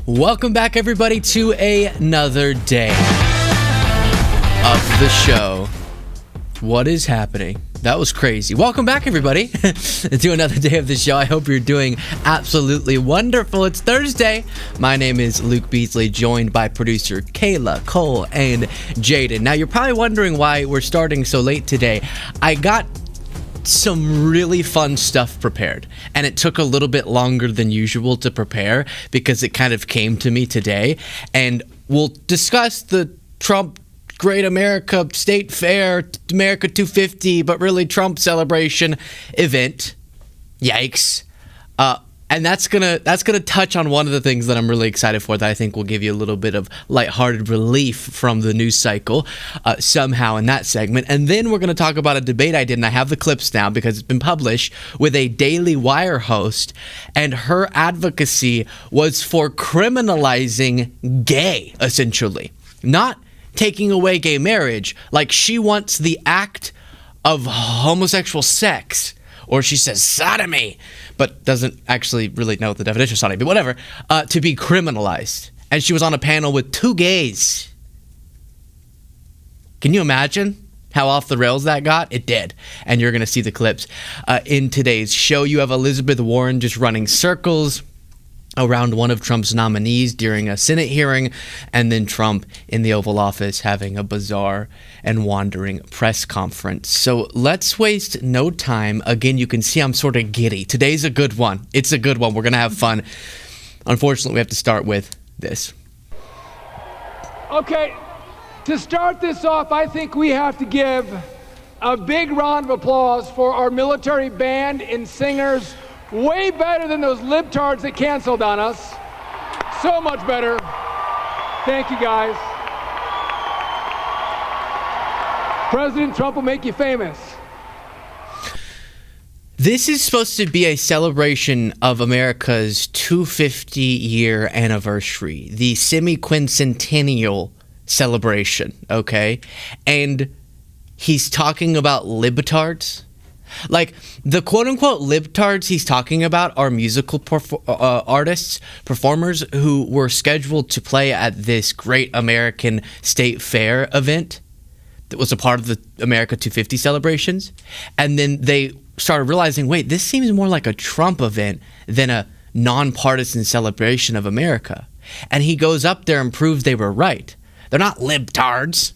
Welcome back, everybody, to another day of the show. What is happening? That was crazy. Welcome back, everybody, to another day of the show. I hope you're doing absolutely wonderful. It's Thursday. My name is Luke Beasley, joined by producer Kayla, Cole, and Jaden. Now, you're probably wondering why we're starting so late today. I got some really fun stuff prepared, and it took a little bit longer than usual to prepare because it kind of came to me today. And we'll discuss the Trump Great America State Fair, America 250, but really Trump celebration event. Yikes. And that's gonna touch on one of the things that I'm really excited for, that I think will give you a little bit of lighthearted relief from the news cycle somehow in that segment. And then we're gonna talk about a debate I did, and I have the clips now because it's been published, with a Daily Wire host, and her advocacy was for criminalizing gay, essentially. Not taking away gay marriage. Like, she wants the act of homosexual sex, or she says sodomy, but doesn't actually really know the definition of sodomy, but whatever, to be criminalized. And she was on a panel with two gays. Can you imagine how off the rails that got? It did. And you're going to see the clips in today's show. You have Elizabeth Warren just running circles around one of Trump's nominees during a Senate hearing, and then Trump in the Oval Office having a bizarre and wandering press conference. So let's waste no time. Again, you can see I'm sort of giddy. Today's a good one. It's a good one. We're going to have fun. Unfortunately, we have to start with this. Okay, to start this off, I think we have to give a big round of applause for our military band and singers. Way better than those libtards that canceled on us. So much better. Thank you, guys. President Trump will make you famous. This is supposed to be a celebration of America's 250-year anniversary, the semi-quincentennial celebration, okay? And he's talking about libtards. Like, the quote-unquote libtards he's talking about are musical artists, performers who were scheduled to play at this Great American State Fair event that was a part of the America 250 celebrations. And then they started realizing, wait, this seems more like a Trump event than a nonpartisan celebration of America. And he goes up there and proves they were right. They're not libtards.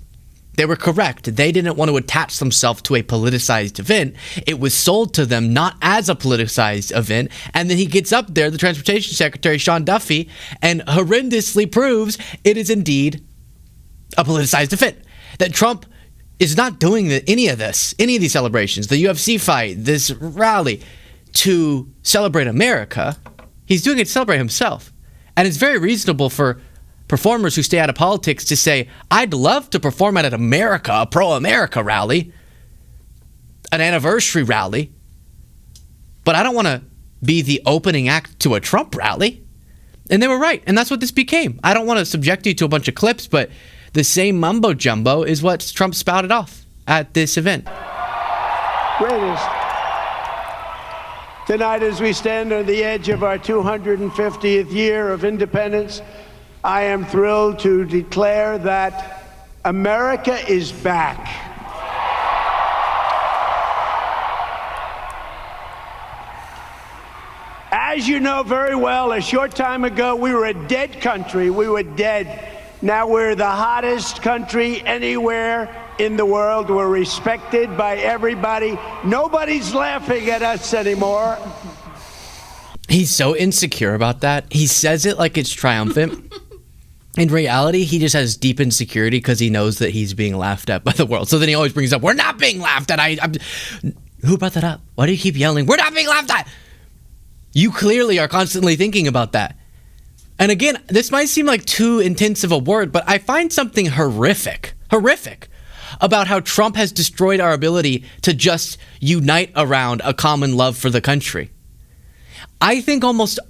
They were correct. They didn't want to attach themselves to a politicized event. It was sold to them not as a politicized event. And then he gets up there, the Transportation Secretary, Sean Duffy, and horrendously proves it is indeed a politicized event. That Trump is not doing any of these celebrations, the UFC fight, this rally, to celebrate America. He's doing it to celebrate himself. And it's very reasonable for performers who stay out of politics to say, I'd love to perform at a pro-America rally, an anniversary rally, but I don't want to be the opening act to a Trump rally. And they were right, and that's what this became. I don't want to subject you to a bunch of clips, but the same mumbo-jumbo is what Trump spouted off at this event. Greatest. Tonight, as we stand on the edge of our 250th year of independence, I am thrilled to declare that America is back. As you know very well, a short time ago, we were a dead country. We were dead. Now we're the hottest country anywhere in the world. We're respected by everybody. Nobody's laughing at us anymore. He's so insecure about that. He says it like it's triumphant. In reality, he just has deep insecurity because he knows that he's being laughed at by the world. So then he always brings up, we're not being laughed at. Who brought that up? Why do you keep yelling, we're not being laughed at? You clearly are constantly thinking about that. And again, this might seem like too intense of a word, but I find something horrific about how Trump has destroyed our ability to just unite around a common love for the country. I think almost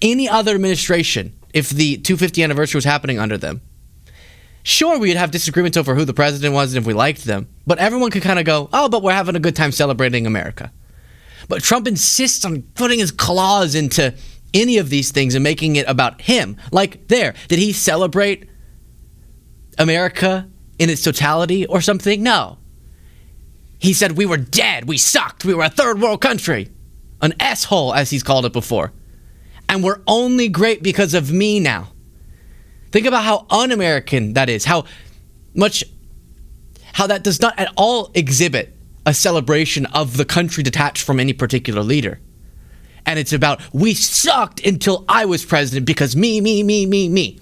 any other administration, if the 250th anniversary was happening under them, sure, we'd have disagreements over who the president was and if we liked them, but everyone could kind of go, oh, but we're having a good time celebrating America. But Trump insists on putting his claws into any of these things and making it about him. Like, did he celebrate America in its totality or something? No. He said we were dead, we sucked, we were a third world country. An S-hole, as he's called it before. And we're only great because of me now. Think about how un-American that is, how that does not at all exhibit a celebration of the country detached from any particular leader. And it's about, we sucked until I was president because me.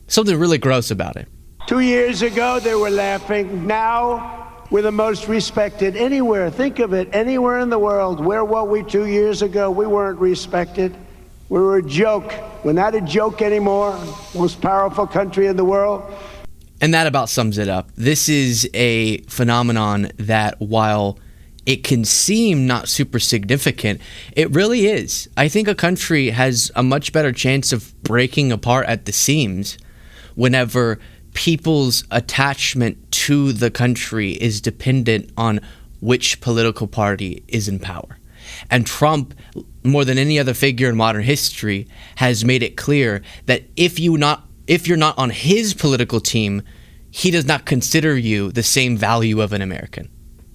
Something really gross about it. 2 years ago, they were laughing. Now, we're the most respected anywhere. Think of it, anywhere in the world. Where were we 2 years ago? We weren't respected. We were a joke. We're not a joke anymore. Most powerful country in the world. And that about sums it up. This is a phenomenon that, while it can seem not super significant, it really is. I think a country has a much better chance of breaking apart at the seams whenever people's attachment to the country is dependent on which political party is in power. And Trump, more than any other figure in modern history, has made it clear that if you're not on his political team, he does not consider you the same value of an American.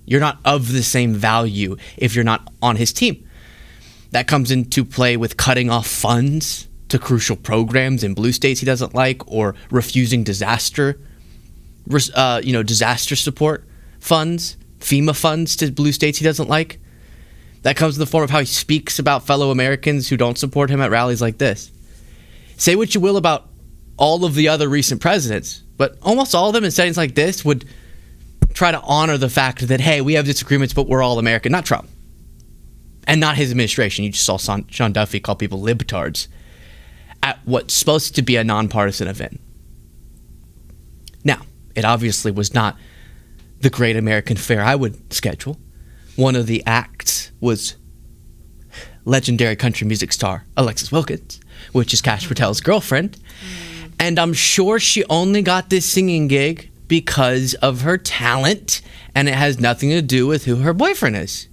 You're not of the same value if you're not on his team. That comes into play with cutting off funds to crucial programs in blue states he doesn't like, or refusing disaster support funds, FEMA funds to blue states he doesn't like. That comes in the form of how he speaks about fellow Americans who don't support him at rallies like this. Say what you will about all of the other recent presidents, but almost all of them in settings like this would try to honor the fact that, hey, we have disagreements, but we're all American. Not Trump. And not his administration. You just saw Sean Duffy call people libtards at what's supposed to be a nonpartisan event. Now, it obviously was not the great American fare I would schedule. One of the acts was legendary country music star Alexis Wilkins, which is Kash Patel's girlfriend. And I'm sure she only got this singing gig because of her talent, and it has nothing to do with who her boyfriend is.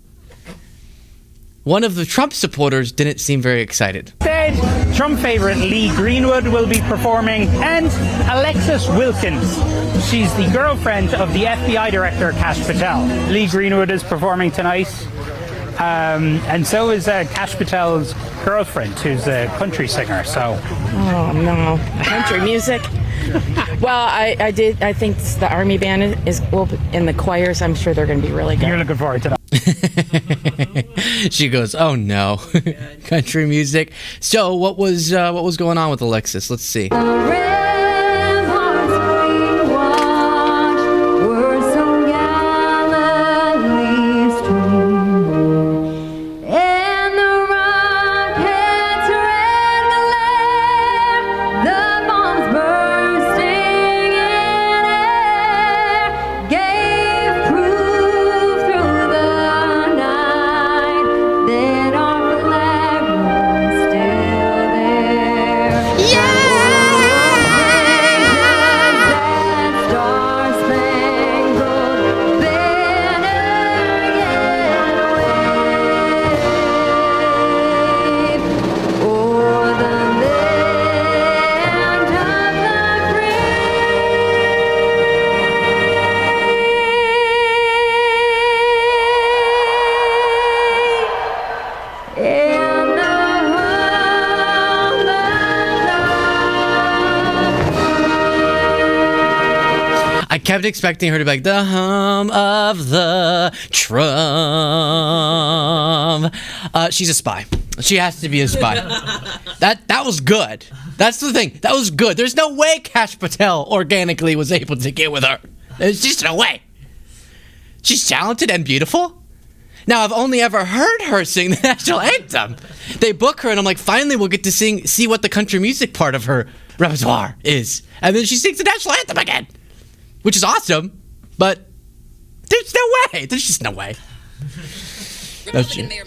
One of the Trump supporters didn't seem very excited. Instead, Trump favorite Lee Greenwood will be performing, and Alexis Wilkins. She's the girlfriend of the FBI director, Kash Patel. Lee Greenwood is performing tonight, and so is Kash Patel's girlfriend, who's a country singer. So, oh no, country music. Well, I think the Army band will in the choirs. I'm sure they're going to be really good. You're looking forward to that. She goes, "Oh no, country music." So, what was going on with Alexis? Let's see. I kept expecting her to be like, the hum of the Trump. She's a spy. She has to be a spy. That was good. That's the thing. That was good. There's no way Kash Patel organically was able to get with her. There's just no way. She's talented and beautiful. Now, I've only ever heard her sing the national anthem. They book her, and I'm like, finally we'll get to see what the country music part of her repertoire is. And then she sings the national anthem again, which is awesome, but there's no way. There's just no way.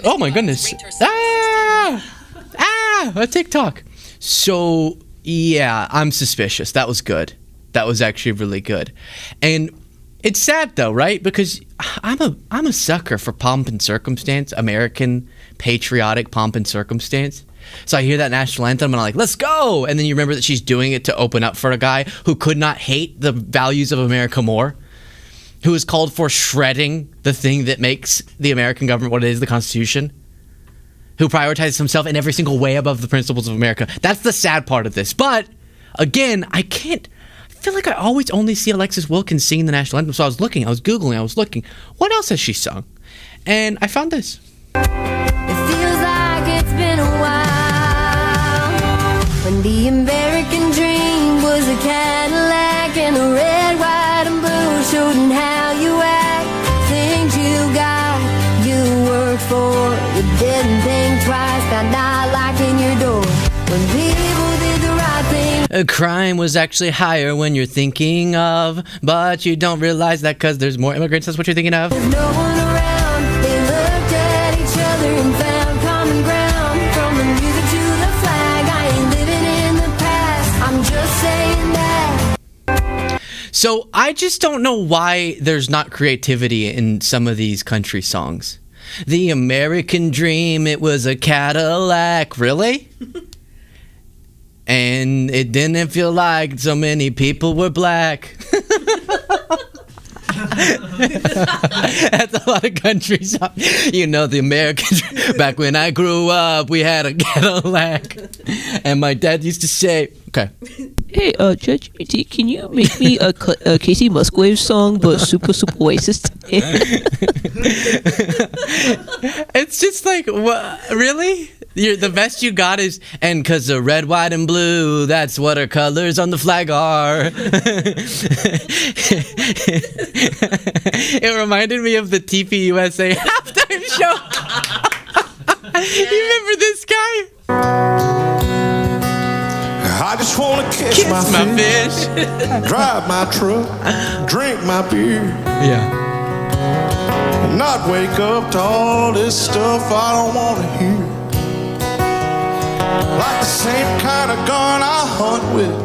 Oh my goodness. A TikTok. So, yeah, I'm suspicious. That was good. That was actually really good. And it's sad though, right? Because I'm a sucker for pomp and circumstance, American patriotic pomp and circumstance. So I hear that national anthem and I'm like, let's go. And then you remember that she's doing it to open up for a guy who could not hate the values of America more, who is called for shredding the thing that makes the American government what it is, the Constitution, who prioritizes himself in every single way above the principles of America. That's the sad part of this. But again, I feel like I always only see Alexis Wilkins singing the national anthem. So I was Googling, what else has she sung? And I found this. It feels like it's been a while when the American dream was a Cadillac and a red, white, and blue showing how you act. Things you got, you worked for, you didn't think twice, got not locking your door. When people did the right thing. Crime was actually higher when you're thinking of, but you don't realize that because there's more immigrants. That's what you're thinking of. There's no one around. They looked at each other and found common ground. From the music to the flag, I ain't living in the past. I'm just saying that. So I just don't know why there's not creativity in some of these country songs. The American dream, it was a Cadillac. Really? And it didn't feel like so many people were black. That's a lot of country songs. You know, the American dream. Back when I grew up, we had a Cadillac. And my dad used to say, okay. Hey, Judge, can you make me a Casey Musgraves song, but super racist? It's just like, what? Really? The best you got is, and because the red, white, and blue, that's what our colors on the flag are. It reminded me of the TPUSA halftime show. You remember this guy? I just want to kiss my fish, drive my truck, drink my beer, and not wake up to all this stuff I don't want to hear. Like the same kind of gun I hunt with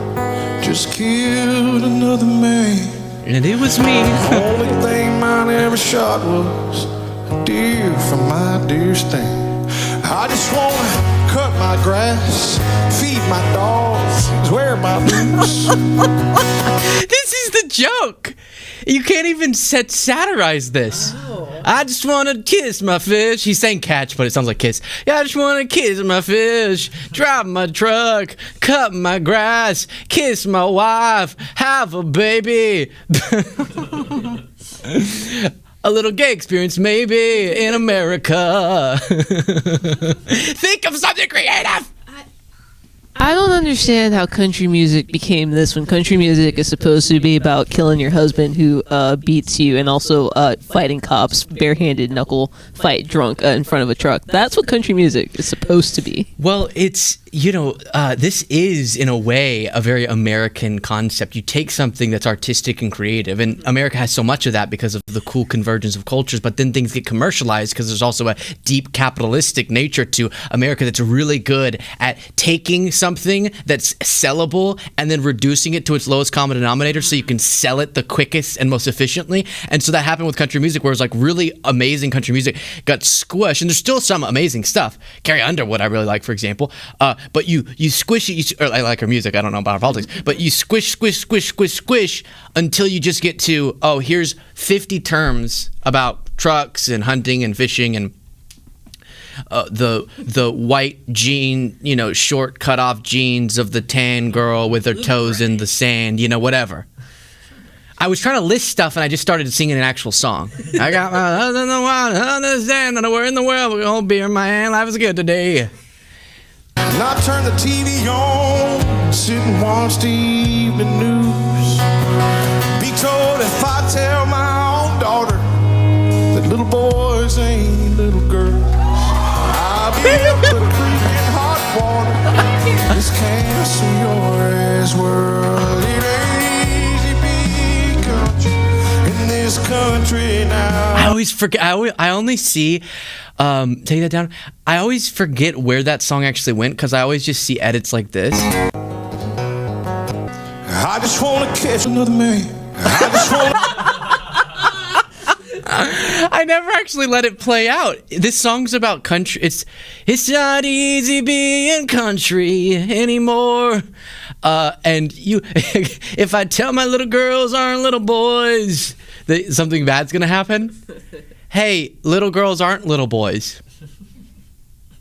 just killed another man. And it was me. The only thing mine ever shot was a deer from my deer stand. I just want to cut my grass, feed my dogs, wear my boots. This is the joke. You can't even satirize this. I just want to kiss my fish. He's saying catch, but it sounds like kiss. Yeah, I just want to kiss my fish, drive my truck, cut my grass, kiss my wife, have a baby. A little gay experience, maybe, in America. Think of something creative. I don't understand how country music became this when country music is supposed to be about killing your husband who beats you and also fighting cops, barehanded knuckle fight drunk in front of a truck. That's what country music is supposed to be. Well, it's, this is, in a way, a very American concept. You take something that's artistic and creative, and America has so much of that because of the cool convergence of cultures, but then things get commercialized because there's also a deep capitalistic nature to America that's really good at taking something that's sellable and then reducing it to its lowest common denominator so you can sell it the quickest and most efficiently. And so that happened with country music, where it was like really amazing country music got squished, and there's still some amazing stuff. Carrie Underwood I really like, for example. But you squish it, or I like her music, I don't know about her politics, but you squish until you just get to, oh, here's 50 terms about trucks and hunting and fishing and the white jean, short cut off jeans of the tan girl with her toes in the sand, whatever. I was trying to list stuff and I just started singing an actual song. I got my husband, the one, understand that we're in the world, we're gonna beer in my hand, life is good today. And I turn the TV on, sit and watch the evening news. Be told if I tell my own daughter that little boys ain't little girls, I'll be up the creek in hot water. This castle yours world, it ain't easy being country in this country now. I always forget. I only see. Take that down. I always forget where that song actually went because I always just see edits like this. I just want to catch another man. I I never actually let it play out. This song's about country. It's not easy being country anymore. And if I tell my little girls aren't little boys, that something bad's gonna happen. Hey, little girls aren't little boys.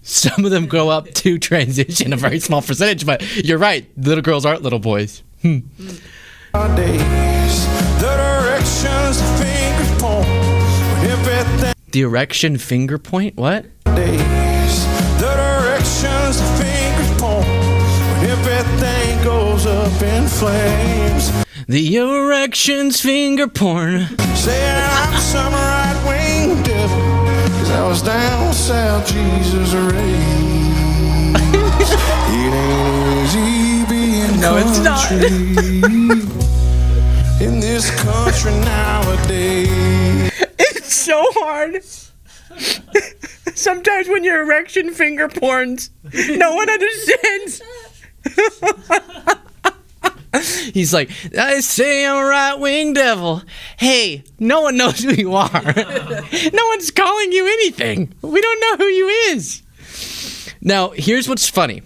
Some of them grow up to transition, a very small percentage, but you're right. Little girls aren't little boys. Days, the directions the fingers point when everything. The erection finger point? What? Days, the directions the fingers point when everything goes up in flames. The erection's finger porn. Saying I'm some right-wing devil, 'cause I was down south, Jesus raised. It ain't easy being No, it's not. country in this country nowadays. It's so hard. Sometimes when your erection finger porns, no one understands. He's like, I say I'm a right-wing devil. Hey, no one knows who you are. No one's calling you anything. We don't know who you is. Now, here's what's funny.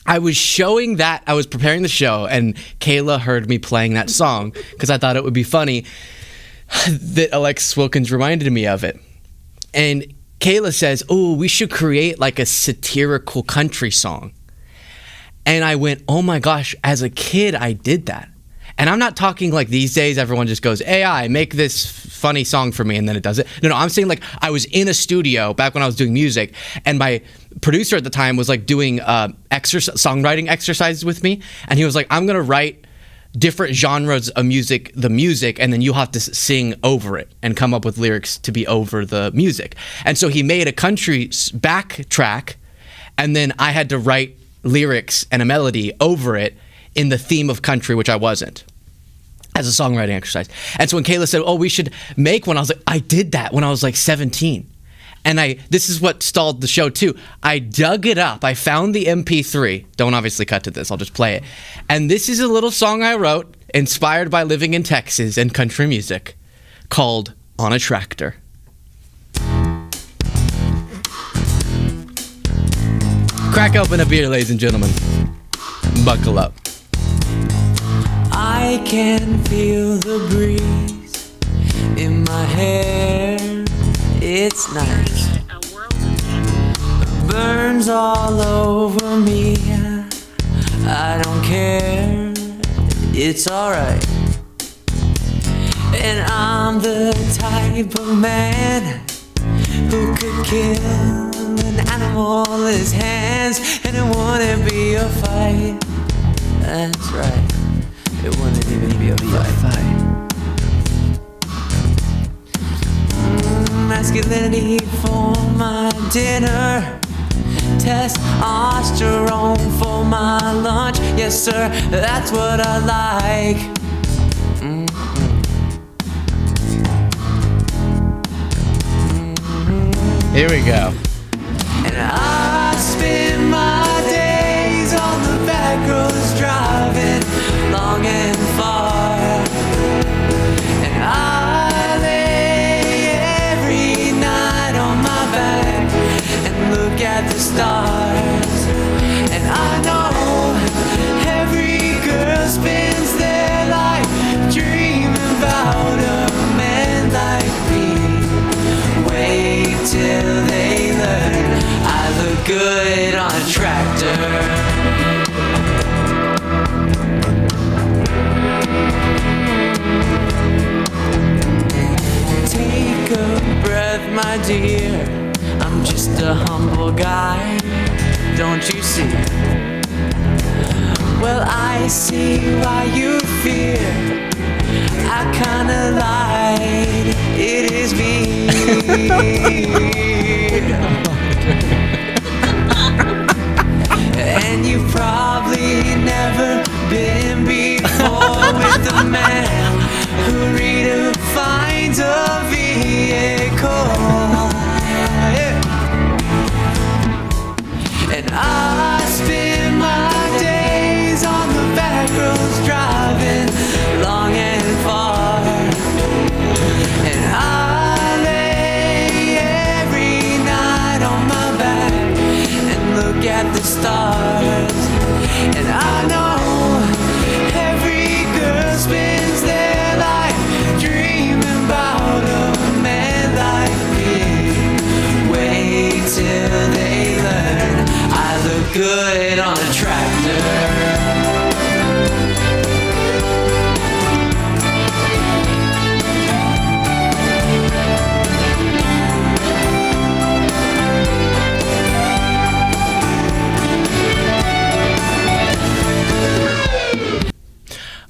I was preparing the show, and Kayla heard me playing that song because I thought it would be funny that Alexis Wilkins reminded me of it. And Kayla says, oh, we should create like a satirical country song. And I went, oh my gosh, as a kid, I did that. And I'm not talking like these days, everyone just goes, AI, make this funny song for me, and then it does it. No, I'm saying like I was in a studio back when I was doing music, and my producer at the time was like doing songwriting exercises with me. And he was like, I'm going to write different genres of music, and then you have to sing over it and come up with lyrics to be over the music. And so he made a country backtrack, and then I had to write lyrics and a melody over it in the theme of country, which I wasn't, as a songwriting exercise. And so when Kayla said, oh, we should make one, I was like, I did that when I was like 17. And this is what stalled the show too. I dug it up. I found the MP3. Don't obviously cut to this. I'll just play it. And this is a little song I wrote inspired by living in Texas and country music called On a Tractor. Crack open a beer, ladies and gentlemen. Buckle up. I can feel the breeze in my hair. It's nice. Burns all over me. I don't care. It's alright. And I'm the type of man who could kill an animal in his hands, and it wouldn't be a fight. That's right. It wouldn't even be a fight. Masculinity for my dinner, testosterone for my lunch. Yes, sir, that's what I like. Here we go. And I spend my days on the back roads driving long and far. And I lay every night on my back and look at the stars. And I know every girl spends their life dreaming about a man like me. Wait till they learn I look good on a tractor. Take a breath, my dear. I'm just a humble guy, don't you see? Well, I see why you fear. I kinda lied, it is me. And you've probably never been before with a man who redefines a vehicle. And I spend my days on the back roads driving long and far. And I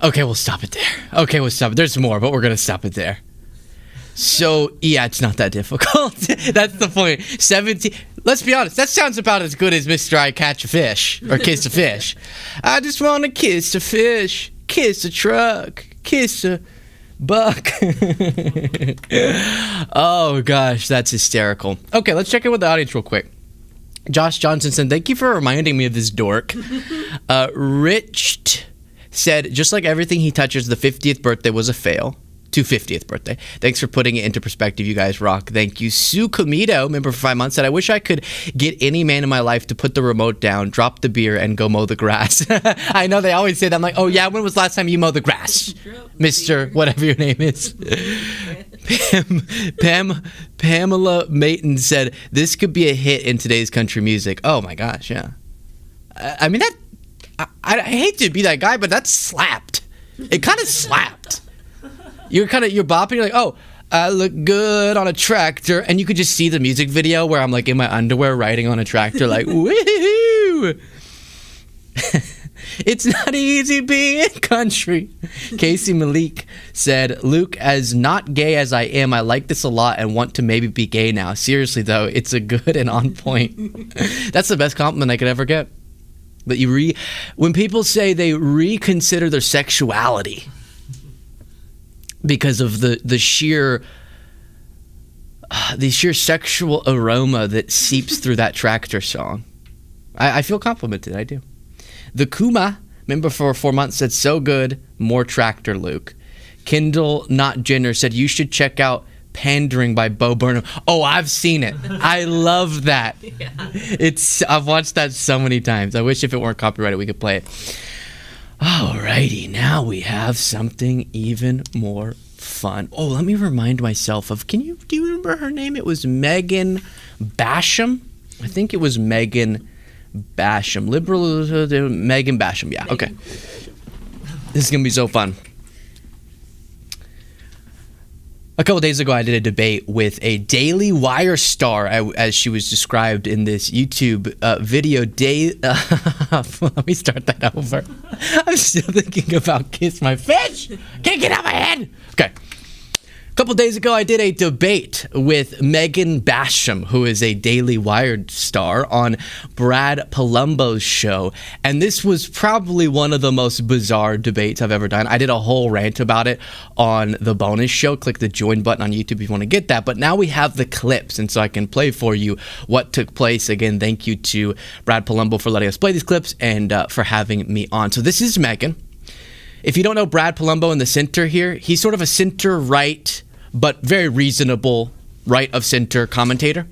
Okay, we'll stop it there. Okay, we'll stop it. There's more, but we're going to stop it there. So, yeah, it's not that difficult. That's the point. 17. Let's be honest. That sounds about as good as Mr. I Catch a Fish or Kiss a Fish. I just want to kiss a fish, kiss a truck, kiss a buck. Oh, gosh, that's hysterical. Okay, let's check in with the audience real quick. Josh Johnson said, thank you for reminding me of this dork. Rich said, just like everything he touches, the 50th birthday was a fail. To 50th birthday. Thanks for putting it into perspective. You guys rock. Thank you. Sue Comito, member for 5 months, said, I wish I could get any man in my life to put the remote down, drop the beer, and go mow the grass. I know they always say that. I'm like, oh yeah, when was the last time you mowed the grass? Mr. whatever your name is. Pamela Mayton said, this could be a hit in today's country music. Oh my gosh, yeah. I mean, I hate to be that guy, but that slapped. It kind of slapped. You're bopping, you're like, oh, I look good on a tractor. And you could just see the music video where I'm like in my underwear riding on a tractor like, woohoo! It's not easy being country. Casey Malik said, Luke, as not gay as I am, I like this a lot and want to maybe be gay now. Seriously, though, it's a good and on point. That's the best compliment I could ever get. But when people say they reconsider their sexuality because of the sheer sexual aroma that seeps through that tractor song, I feel complimented. I do. The Kuma, member for 4 months, said, so good, more tractor, Luke. Kendall Not Jenner said, you should check out Pandering by Bo Burnham. Oh, I've seen it. I love that. Yeah. I've watched that so many times. I wish if it weren't copyrighted we could play it. Alrighty, now we have something even more fun. Oh, let me remind myself of, do you remember her name? It was Megan Basham. I think it was Megan Basham. Megan Basham, yeah, okay. This is going to be so fun. A couple days ago, I did a debate with a Daily Wire star, as she was described in this YouTube video. Let me start that over. I'm still thinking about Kiss My Fish. Can't get out of my head. Okay. A couple days ago, I did a debate with Megan Basham, who is a Daily Wire star, on Brad Palumbo's show. And this was probably one of the most bizarre debates I've ever done. I did a whole rant about it on the bonus show. Click the join button on YouTube if you want to get that. But now we have the clips, and so I can play for you what took place. Again, thank you to Brad Palumbo for letting us play these clips and for having me on. So this is Megan. If you don't know Brad Palumbo in the center here, he's sort of a center-right, but very reasonable right-of-center commentator.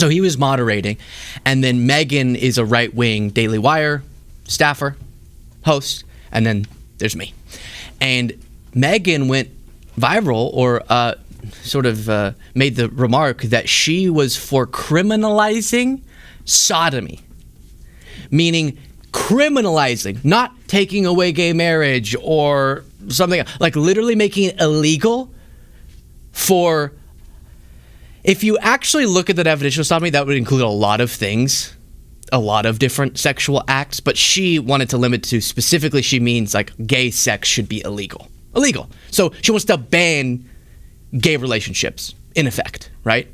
So he was moderating. And then Megan is a right-wing Daily Wire staffer, host, and then there's me. And Megan went viral, or made the remark that she was for criminalizing sodomy, meaning criminalizing, not taking away gay marriage or something, like literally making it illegal for, if you actually look at the definition of sodomy, that would include a lot of things, a lot of different sexual acts, but she wanted to limit to specifically, she means like gay sex should be illegal. So she wants to ban gay relationships, in effect, right?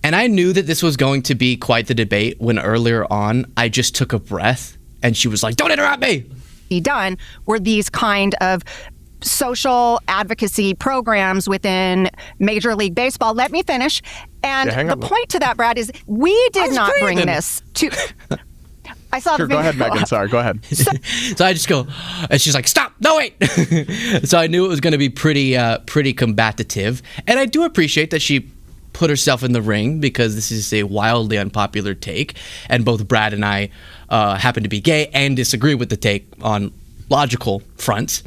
And I knew that this was going to be quite the debate when earlier on I just took a breath and she was like, don't interrupt me. Be done were these kind of social advocacy programs within Major League Baseball. Let me finish. And the point to that, Brad, is we did not bring this to... I saw the video. Go ahead, Megan. Sorry, go ahead. So I just go, and she's like, stop, no, wait. So I knew it was going to be pretty combative. And I do appreciate that she put herself in the ring, because this is a wildly unpopular take. And both Brad and I happen to be gay and disagree with the take on logical fronts.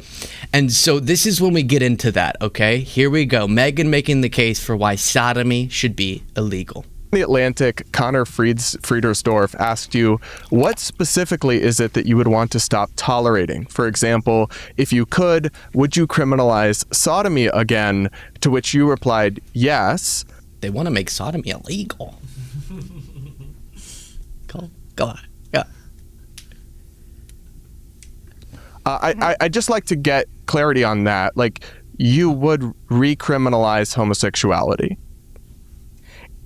And so this is when we get into that, okay? Here we go. Megan making the case for why sodomy should be illegal. The Atlantic, Connor Friedersdorf asked you, what specifically is it that you would want to stop tolerating? For example, if you could, would you criminalize sodomy again? To which you replied, yes. They want to make sodomy illegal. Go on. Yeah. I'd just like to get clarity on that. Like, you would recriminalize homosexuality.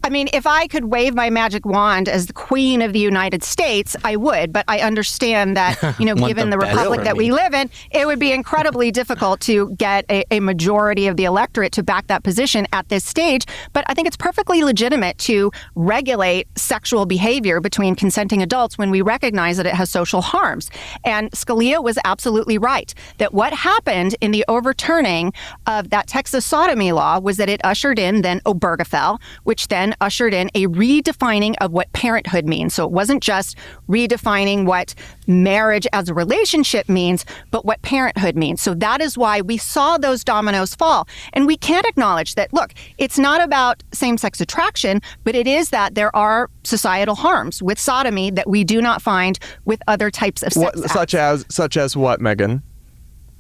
I mean, if I could wave my magic wand as the Queen of the United States, I would. But I understand that, given the republic that we live in, it would be incredibly difficult to get a majority of the electorate to back that position at this stage. But I think it's perfectly legitimate to regulate sexual behavior between consenting adults when we recognize that it has social harms. And Scalia was absolutely right that what happened in the overturning of that Texas sodomy law was that it ushered in then Obergefell, which then ushered in a redefining of what parenthood means. So it wasn't just redefining what marriage as a relationship means, but what parenthood means. So that is why we saw those dominoes fall. And we can't acknowledge that, look, it's not about same-sex attraction, but it is that there are societal harms with sodomy that we do not find with other types of sex acts. Such as what, Megan?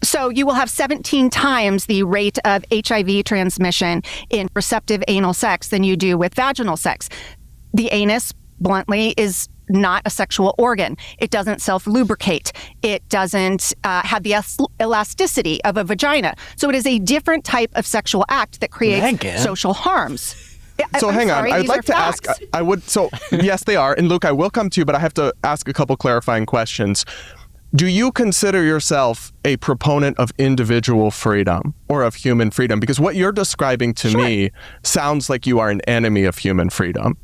So you will have 17 times the rate of HIV transmission in receptive anal sex than you do with vaginal sex. The anus, bluntly, is not a sexual organ. It doesn't self-lubricate. It doesn't have the elasticity of a vagina. So it is a different type of sexual act that creates social harms. So hang on, I'd like to ask, yes, they are. And Luke, I will come to you, but I have to ask a couple clarifying questions. Do you consider yourself a proponent of individual freedom or of human freedom? Because what you're describing to me sounds like you are an enemy of human freedom.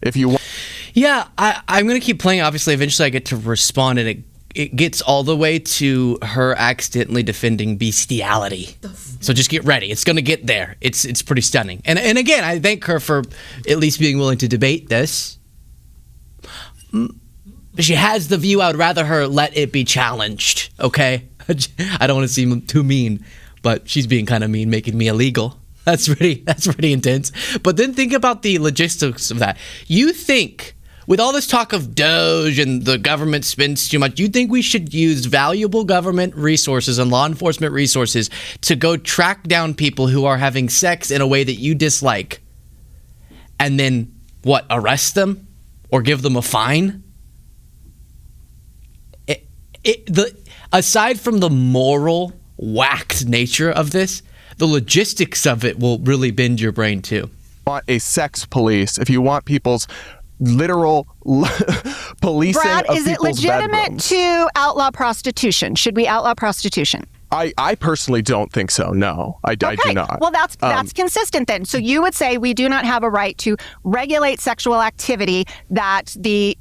Yeah, I'm going to keep playing. Obviously, eventually I get to respond, and it gets all the way to her accidentally defending bestiality. So just get ready. It's going to get there. It's pretty stunning. And again, I thank her for at least being willing to debate this. She has the view, I would rather her let it be challenged, okay? I don't want to seem too mean, but she's being kind of mean, making me illegal. That's pretty intense. But then think about the logistics of that. You think, with all this talk of Doge and the government spends too much, you think we should use valuable government resources and law enforcement resources to go track down people who are having sex in a way that you dislike, and then, arrest them? Or give them a fine? Aside from the moral whacked nature of this, the logistics of it will really bend your brain too. Want a sex police, if you want people's literal policing Brad, of is it people's legitimate bedrooms. to outlaw prostitution? Should we outlaw prostitution? I personally don't think so. No, I do not. Well, that's consistent then. So you would say we do not have a right to regulate sexual activity that the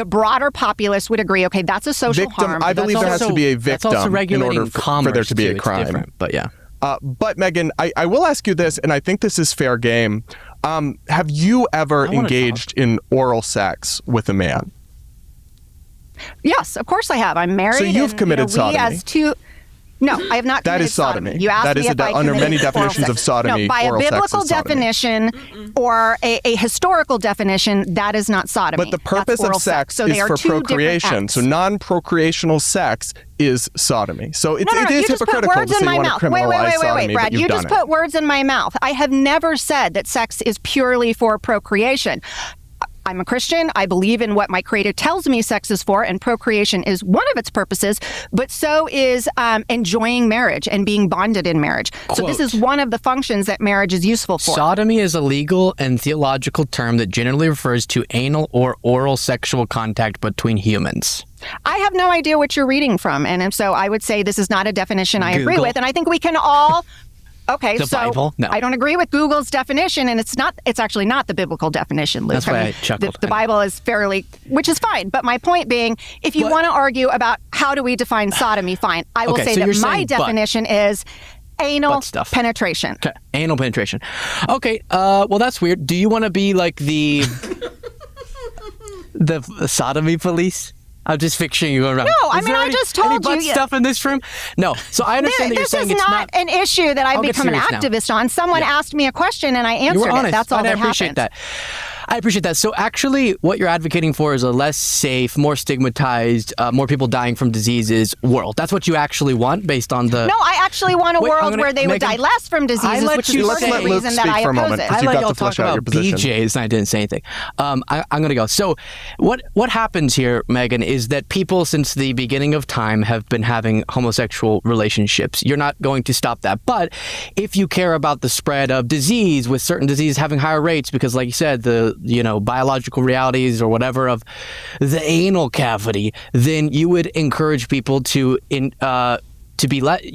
broader populace would agree, okay, that's a social harm. I believe there has to be a victim that's also regulating in order commerce for there to be a crime. It's different, but yeah. But Megan, I will ask you this, and I think this is fair game. Have you ever engaged in oral sex with a man? Yes, of course I have. I'm married. So you've committed sodomy. No, I have not committed That is sodomy. You asked that me is if I under many committed definitions oral of sex. sodomy. No, by a oral sex biblical is sodomy. definition or a historical definition, that is not sodomy. But the purpose of sex so is they are for two procreation. different acts. So non-procreational sex is sodomy. So it is you just put hypocritical words to in say my you want mouth. to criminalize sodomy, Wait, Brad. but you've You done just it. put words in my mouth. I have never said that sex is purely for procreation. I'm a Christian. I believe in what my Creator tells me sex is for, and procreation is one of its purposes, but so is enjoying marriage and being bonded in marriage. So this is one of the functions that marriage is useful for. Sodomy is a legal and theological term that generally refers to anal or oral sexual contact between humans. I have no idea what you're reading from, and so I would say this is not a definition I agree Google. with, and I think we can all... Okay, The so Bible? No. I don't agree with Google's definition, and it's actually not the biblical definition, Luke. That's why I chuckled. The Bible is fairly, which is fine. But my point being, if you want to argue about how do we define sodomy, fine. I will say that my definition is anal penetration. Okay. Anal penetration. Okay, well, that's weird. Do you want to be like the sodomy police? I'm just picturing you going around. No, I just told any you. butt stuff in this room? No. So I understand that you're saying it's not. This is not an issue that I've become an activist on. Someone asked me a question and I answered you were honest, it. That's all and that I appreciate happened. I appreciate that. So actually, what you're advocating for is a less safe, more stigmatized, more people dying from diseases world. That's what you actually want based on the... No, I actually want a world where they would die less from diseases, which is part of the reason that I oppose it. I let y'all talk about BJs, and I didn't say anything. I'm going to go. So what happens here, Megan, is that people since the beginning of time have been having homosexual relationships. You're not going to stop that. But if you care about the spread of disease, with certain diseases having higher rates, because like you said, the biological realities or whatever of the anal cavity, then you would encourage people you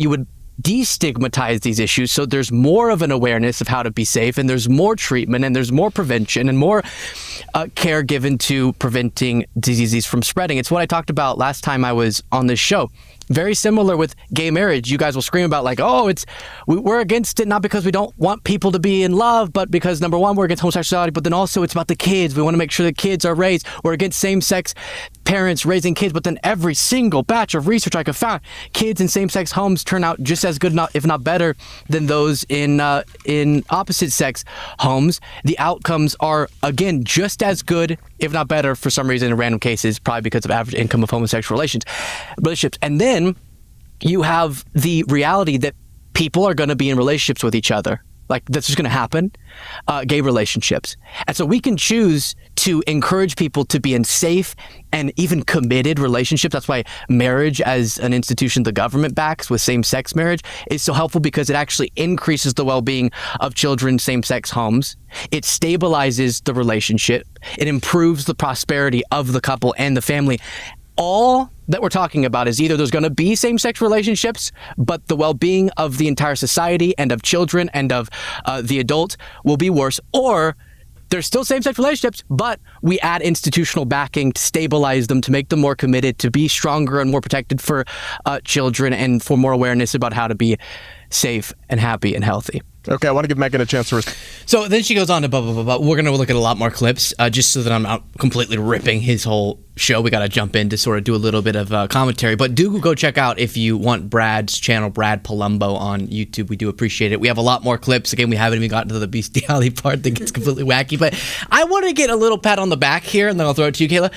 would destigmatize these issues, so there's more of an awareness of how to be safe, and there's more treatment, and there's more prevention, and more care given to preventing diseases from spreading. It's what I talked about last time I was on this show. Very similar with gay marriage. You guys will scream about like, oh, we're against it not because we don't want people to be in love, but because number one, we're against homosexuality, but then also it's about the kids. We want to make sure the kids are raised. We're against same-sex parents raising kids, but then every single batch of research I could find, kids in same-sex homes turn out just as good, if not better, than those in opposite-sex homes. The outcomes are, again, just as good, if not better, for some reason in random cases, probably because of average income of homosexual relationships. And then you have the reality that people are going to be in relationships with each other. Like, that's just going to happen, gay relationships. And so we can choose to encourage people to be in safe and even committed relationships. That's why marriage as an institution the government backs with same-sex marriage is so helpful, because it actually increases the well-being of children in same-sex homes. It stabilizes the relationship. It improves the prosperity of the couple and the family. All that we're talking about is either there's going to be same-sex relationships, but the well-being of the entire society and of children and of the adults will be worse, or there's still same-sex relationships, but we add institutional backing to stabilize them, to make them more committed, to be stronger and more protected for children, and for more awareness about how to be safe and happy and healthy. Okay, I want to give Megan a chance to So then she goes on to blah, blah, blah, blah. We're going to look at a lot more clips, just so that I'm not completely ripping his whole show. We got to jump in to sort of do a little bit of commentary. But do go check out, if you want, Brad's channel, Brad Palumbo on YouTube. We do appreciate it. We have a lot more clips. Again, we haven't even gotten to the bestiality part that gets completely wacky. But I want to get a little pat on the back here, and then I'll throw it to you, Kayla,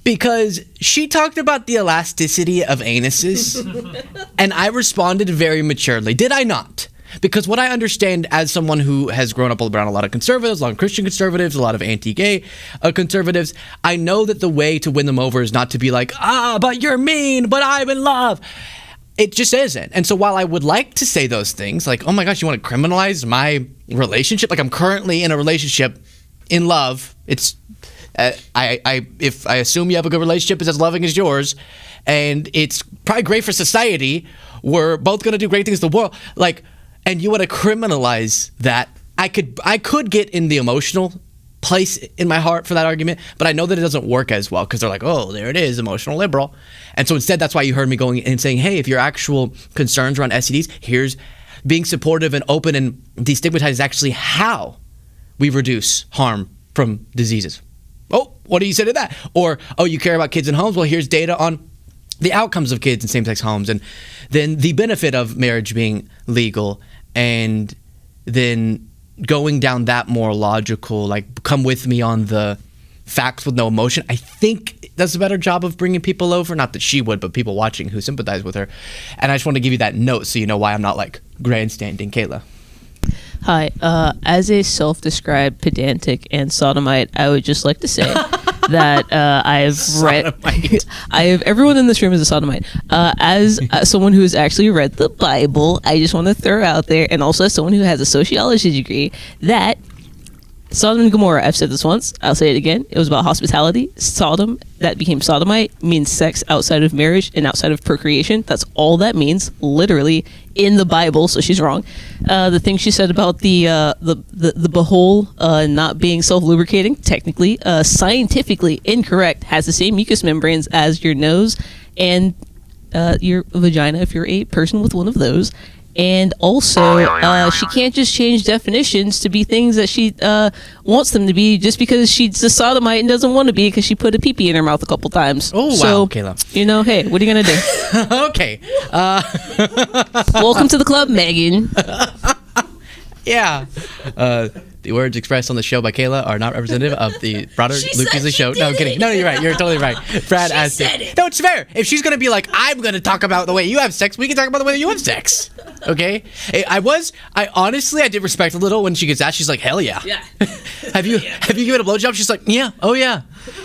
because she talked about the elasticity of anuses, and I responded very maturely. Did I not? Because what I understand as someone who has grown up around a lot of conservatives, a lot of Christian conservatives, a lot of anti-gay conservatives, I know that the way to win them over is not to be like, but you're mean, but I'm in love. It just isn't. And so while I would like to say those things, like, oh my gosh, you want to criminalize my relationship? Like, I'm currently in a relationship in love. It's, if I assume you have a good relationship, it's as loving as yours, and it's probably great for society. We're both going to do great things in the world. Like, and you want to criminalize that. I could get in the emotional place in my heart for that argument, but I know that it doesn't work as well, because they're like, oh, there it is, emotional liberal. And so instead, that's why you heard me going and saying, hey, if your actual concerns around STDs, here's being supportive and open and destigmatized is actually how we reduce harm from diseases. Oh, what do you say to that? Or, oh, you care about kids in homes? Well, here's data on the outcomes of kids in same-sex homes, and then the benefit of marriage being legal, and then going down that more logical, like, come with me on the facts with no emotion. I think does a better job of bringing people over. Not that she would, but people watching who sympathize with her. And I just want to give you that note so you know why I'm not, like, grandstanding. Kayla. Hi. As a self-described pedantic and sodomite, I would just like to say that everyone in this room is a sodomite. As someone who has actually read the Bible, I just want to throw out there, and also as someone who has a sociology degree, that Sodom and Gomorrah, I've said this once, I'll say it again, it was about hospitality. Sodom, that became sodomite, means sex outside of marriage and outside of procreation. That's all that means, literally, in the Bible, so she's wrong. The thing she said about the behole not being self-lubricating, technically, scientifically incorrect, has the same mucous membranes as your nose and your vagina if you're a person with one of those. And also, she can't just change definitions to be things that she wants them to be just because she's a sodomite and doesn't want to be because she put a pee-pee in her mouth a couple times. Oh, so, wow, Kayla. You know, hey, what are you going to do? Okay. Welcome to the club, Megan. Yeah. The words expressed on the show by Kayla are not representative of the broader Luke Beasley show. No, I'm kidding. No, you're right. You're totally right. Brad asked it. No, it's fair. If she's going to be like, I'm going to talk about the way you have sex, we can talk about the way that you have sex. Okay? I honestly did respect a little when she gets asked. She's like, hell yeah. Yeah. Have you given a blowjob? She's like, yeah. Oh, yeah.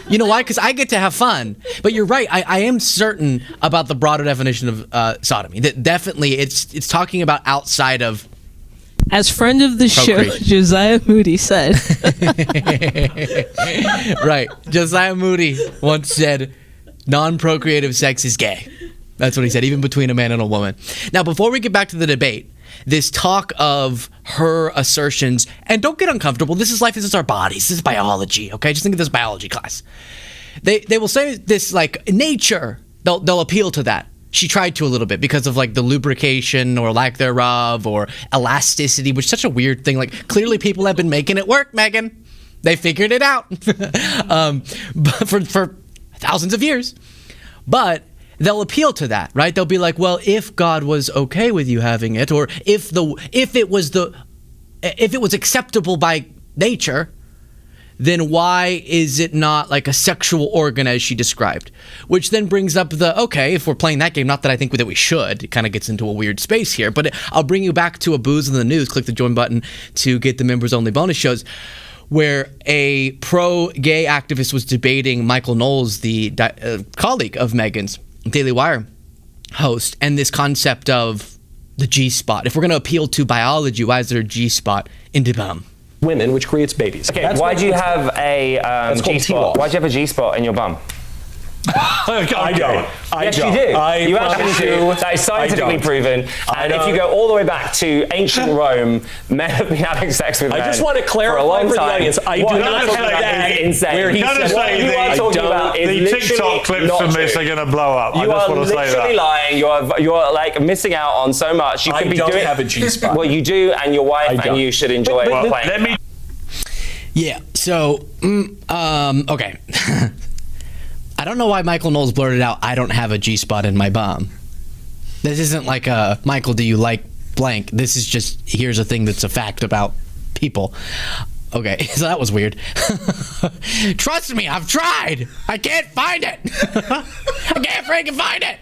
You know why? Because I get to have fun. But you're right. I am certain about the broader definition of sodomy. That definitely it's talking about outside of. As friend of the show, Josiah Moody said. Right. Josiah Moody once said, non-procreative sex is gay. That's what he said, even between a man and a woman. Now, before we get back to the debate, this talk of her assertions, and don't get uncomfortable, this is life, this is our bodies, this is biology, okay? Just think of this biology class. They will say this, like, nature, they'll appeal to that. She tried to a little bit because of like the lubrication or lack thereof or elasticity, which is such a weird thing. Like clearly people have been making it work, Megan. They figured it out but for thousands of years. But they'll appeal to that, right? They'll be like, well, if God was okay with you having it, or if it was acceptable by nature, then why is it not like a sexual organ as she described? Which then brings up okay, if we're playing that game, not that I think that we should, it kind of gets into a weird space here, but I'll bring you back to a Booze in the News. Click the join button to get the members only bonus shows, where a pro-gay activist was debating Michael Knowles, the colleague of Megan's, Daily Wire host, and this concept of the G-spot. If we're going to appeal to biology, why is there a G-spot in the bum? Women, which creates babies. Okay, why do you have a G-spot? Why do you have a G-spot in your bum? I don't. Yes, you do. You actually do. That is scientifically proven. And if you go all the way back to ancient Rome, men have been having sex with men. I just want to clarify for a long for the time. audience. I do not have that insane. where he said what you are talking about is the TikTok clips from this are going to blow up. I just want to say that. You are literally lying. You're like missing out on so much. You could be doing. Have a G-spot. Well, you do, and your wife and you should enjoy playing. Let me. Yeah. So, okay. I don't know why Michael Knowles blurted out, I don't have a G-spot in my bum. This isn't like a, Michael, do you like blank? This is just, here's a thing that's a fact about people. Okay, so that was weird. Trust me, I've tried. I can't find it. I can't freaking find it.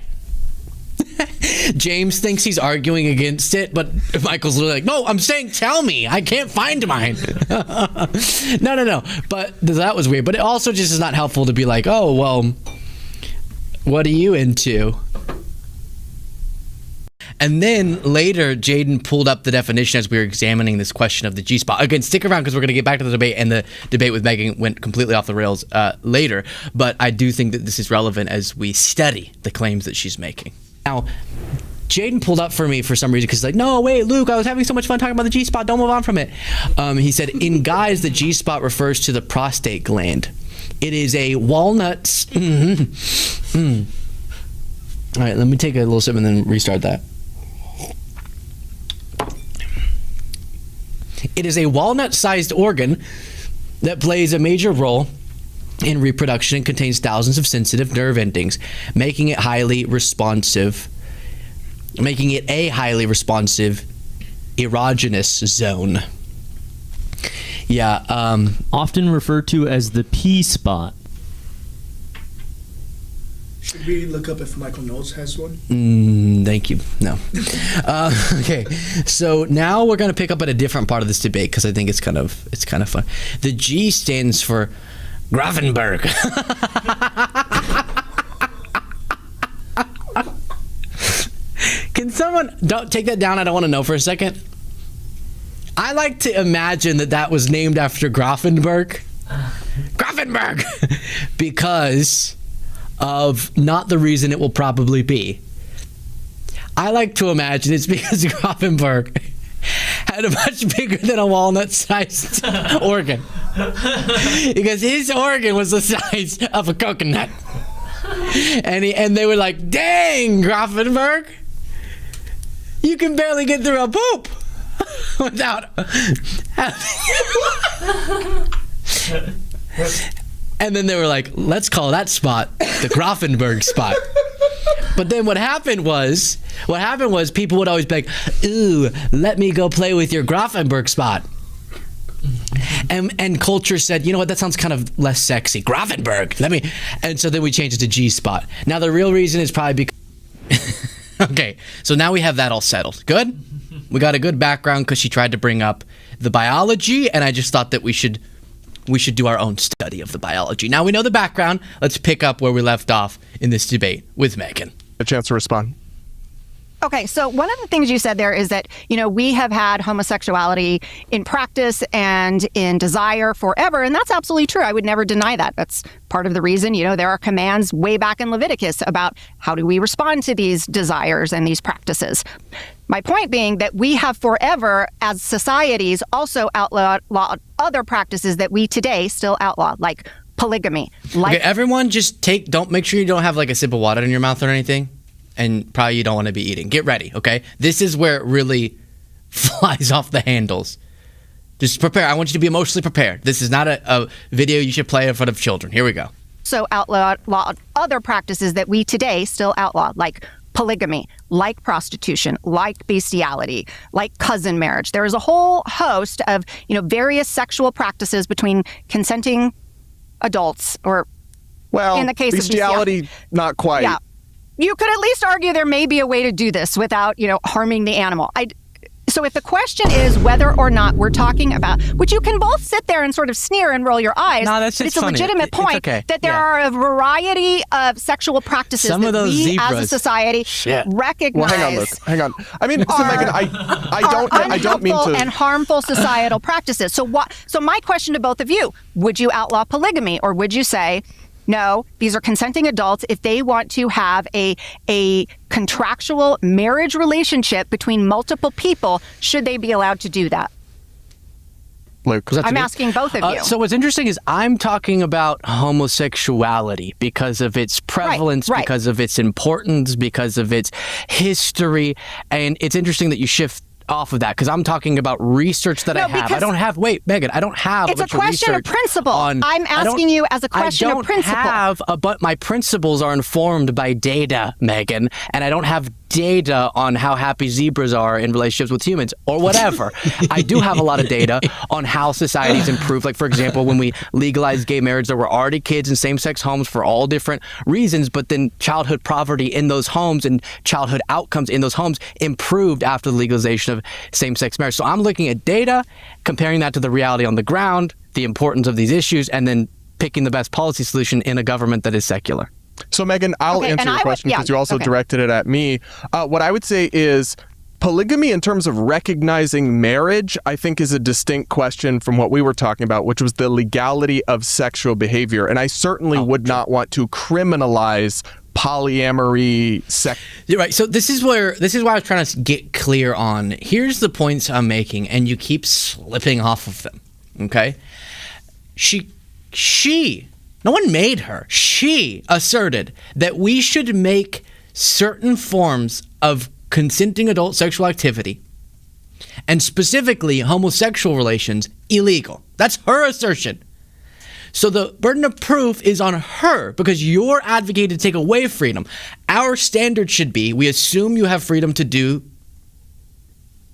James thinks he's arguing against it, but Michael's literally like, no, I'm saying tell me. I can't find mine. No. But that was weird. But it also just is not helpful to be like, oh, well, what are you into? And then later, Jaden pulled up the definition as we were examining this question of the G-spot. Again, stick around because we're going to get back to the debate, and the debate with Megan went completely off the rails later. But I do think that this is relevant as we study the claims that she's making. Now, Jaden pulled up for me for some reason because he's like, no, wait, Luke, I was having so much fun talking about the G-spot. Don't move on from it. He said, in guys, the G-spot refers to the prostate gland. It is a walnut. All right, let me take a little sip and then restart that. It is a walnut-sized organ that plays a major role in reproduction and contains thousands of sensitive nerve endings, making it a highly responsive erogenous zone. Yeah. Often referred to as the P spot. Should we look up if Michael Knowles has one? Thank you. No. Okay. So now we're going to pick up at a different part of this debate because I think it's kind of fun. The G stands for Grafenberg. Can someone don't take that down? I don't want to know for a second. I like to imagine that was named after Grafenberg because of not the reason it will probably be. I like to imagine it's because Grafenberg had a much bigger than a walnut-sized organ. Because his organ was the size of a coconut. And they were like, dang, Grafenberg, you can barely get through a poop without And then they were like, let's call that spot the Grafenberg spot. But then what happened was people would always be like, ooh, let me go play with your Grafenberg spot. And culture said, you know what, that sounds kind of less sexy. Gravenberg. And so then we changed it to G-spot. Now the real reason is probably because... Okay, so now we have that all settled. Good? We got a good background because she tried to bring up the biology, and I just thought that we should do our own study of the biology. Now we know the background. Let's pick up where we left off in this debate with Megan. A chance to respond. Okay, so one of the things you said there is that, we have had homosexuality in practice and in desire forever, and that's absolutely true. I would never deny that. That's part of the reason, there are commands way back in Leviticus about how do we respond to these desires and these practices. My point being that we have forever, as societies, also outlawed other practices that we today still outlaw, like polygamy. Okay, everyone just don't make sure you don't have like a sip of water in your mouth or anything. And probably you don't want to be eating. Get ready, okay? This is where it really flies off the handles. Just prepare. I want you to be emotionally prepared. This is not a video you should play in front of children. Here we go. So outlawed other practices that we today still outlaw, like polygamy, like prostitution, like bestiality, like cousin marriage. There is a whole host of, various sexual practices between consenting adults, or in the case bestiality, of bestiality, not quite. Yeah. You could at least argue there may be a way to do this without, harming the animal. So if the question is whether or not we're talking about, which you can both sit there and sort of sneer and roll your eyes, no, that's but just it's a funny. legitimate point okay. that there are a variety of sexual practices Some that of those we zebras. as a society recognize. Well, hang on, Luke. Hang on. I mean, so Megan, I don't mean to. And harmful societal practices. So my question to both of you: would you outlaw polygamy, or would you say, no, these are consenting adults. If they want to have a contractual marriage relationship between multiple people, should they be allowed to do that? Luke, I'm asking both of you. So what's interesting is I'm talking about homosexuality because of its prevalence, Right. because of its importance, because of its history. And it's interesting that you shift off of that because I'm talking about research that I have. I don't have, Megan, I don't have it's a bunch a question of principle. I'm asking you as a question of principle. I don't have, but my principles are informed by data, Megan, and I don't have data on how happy zebras are in relationships with humans or whatever. I do have a lot of data on how societies improve. Like, for example, when we legalized gay marriage, there were already kids in same-sex homes for all different reasons, but then childhood poverty in those homes and childhood outcomes in those homes improved after the legalization of same-sex marriage. So I'm looking at data, comparing that to the reality on the ground, the importance of these issues, and then picking the best policy solution in a government that is secular. So, Megan, I'll answer your question because you also directed it at me. What I would say is polygamy in terms of recognizing marriage, I think is a distinct question from what we were talking about, which was the legality of sexual behavior. And I certainly would not want to criminalize polyamory sex. You're right. So this is why I was trying to get clear on. Here's the points I'm making, and you keep slipping off of them. Okay? No one made her. She asserted that we should make certain forms of consenting adult sexual activity, and specifically homosexual relations, illegal. That's her assertion. So the burden of proof is on her because you're advocating to take away freedom. Our standard should be, we assume you have freedom to do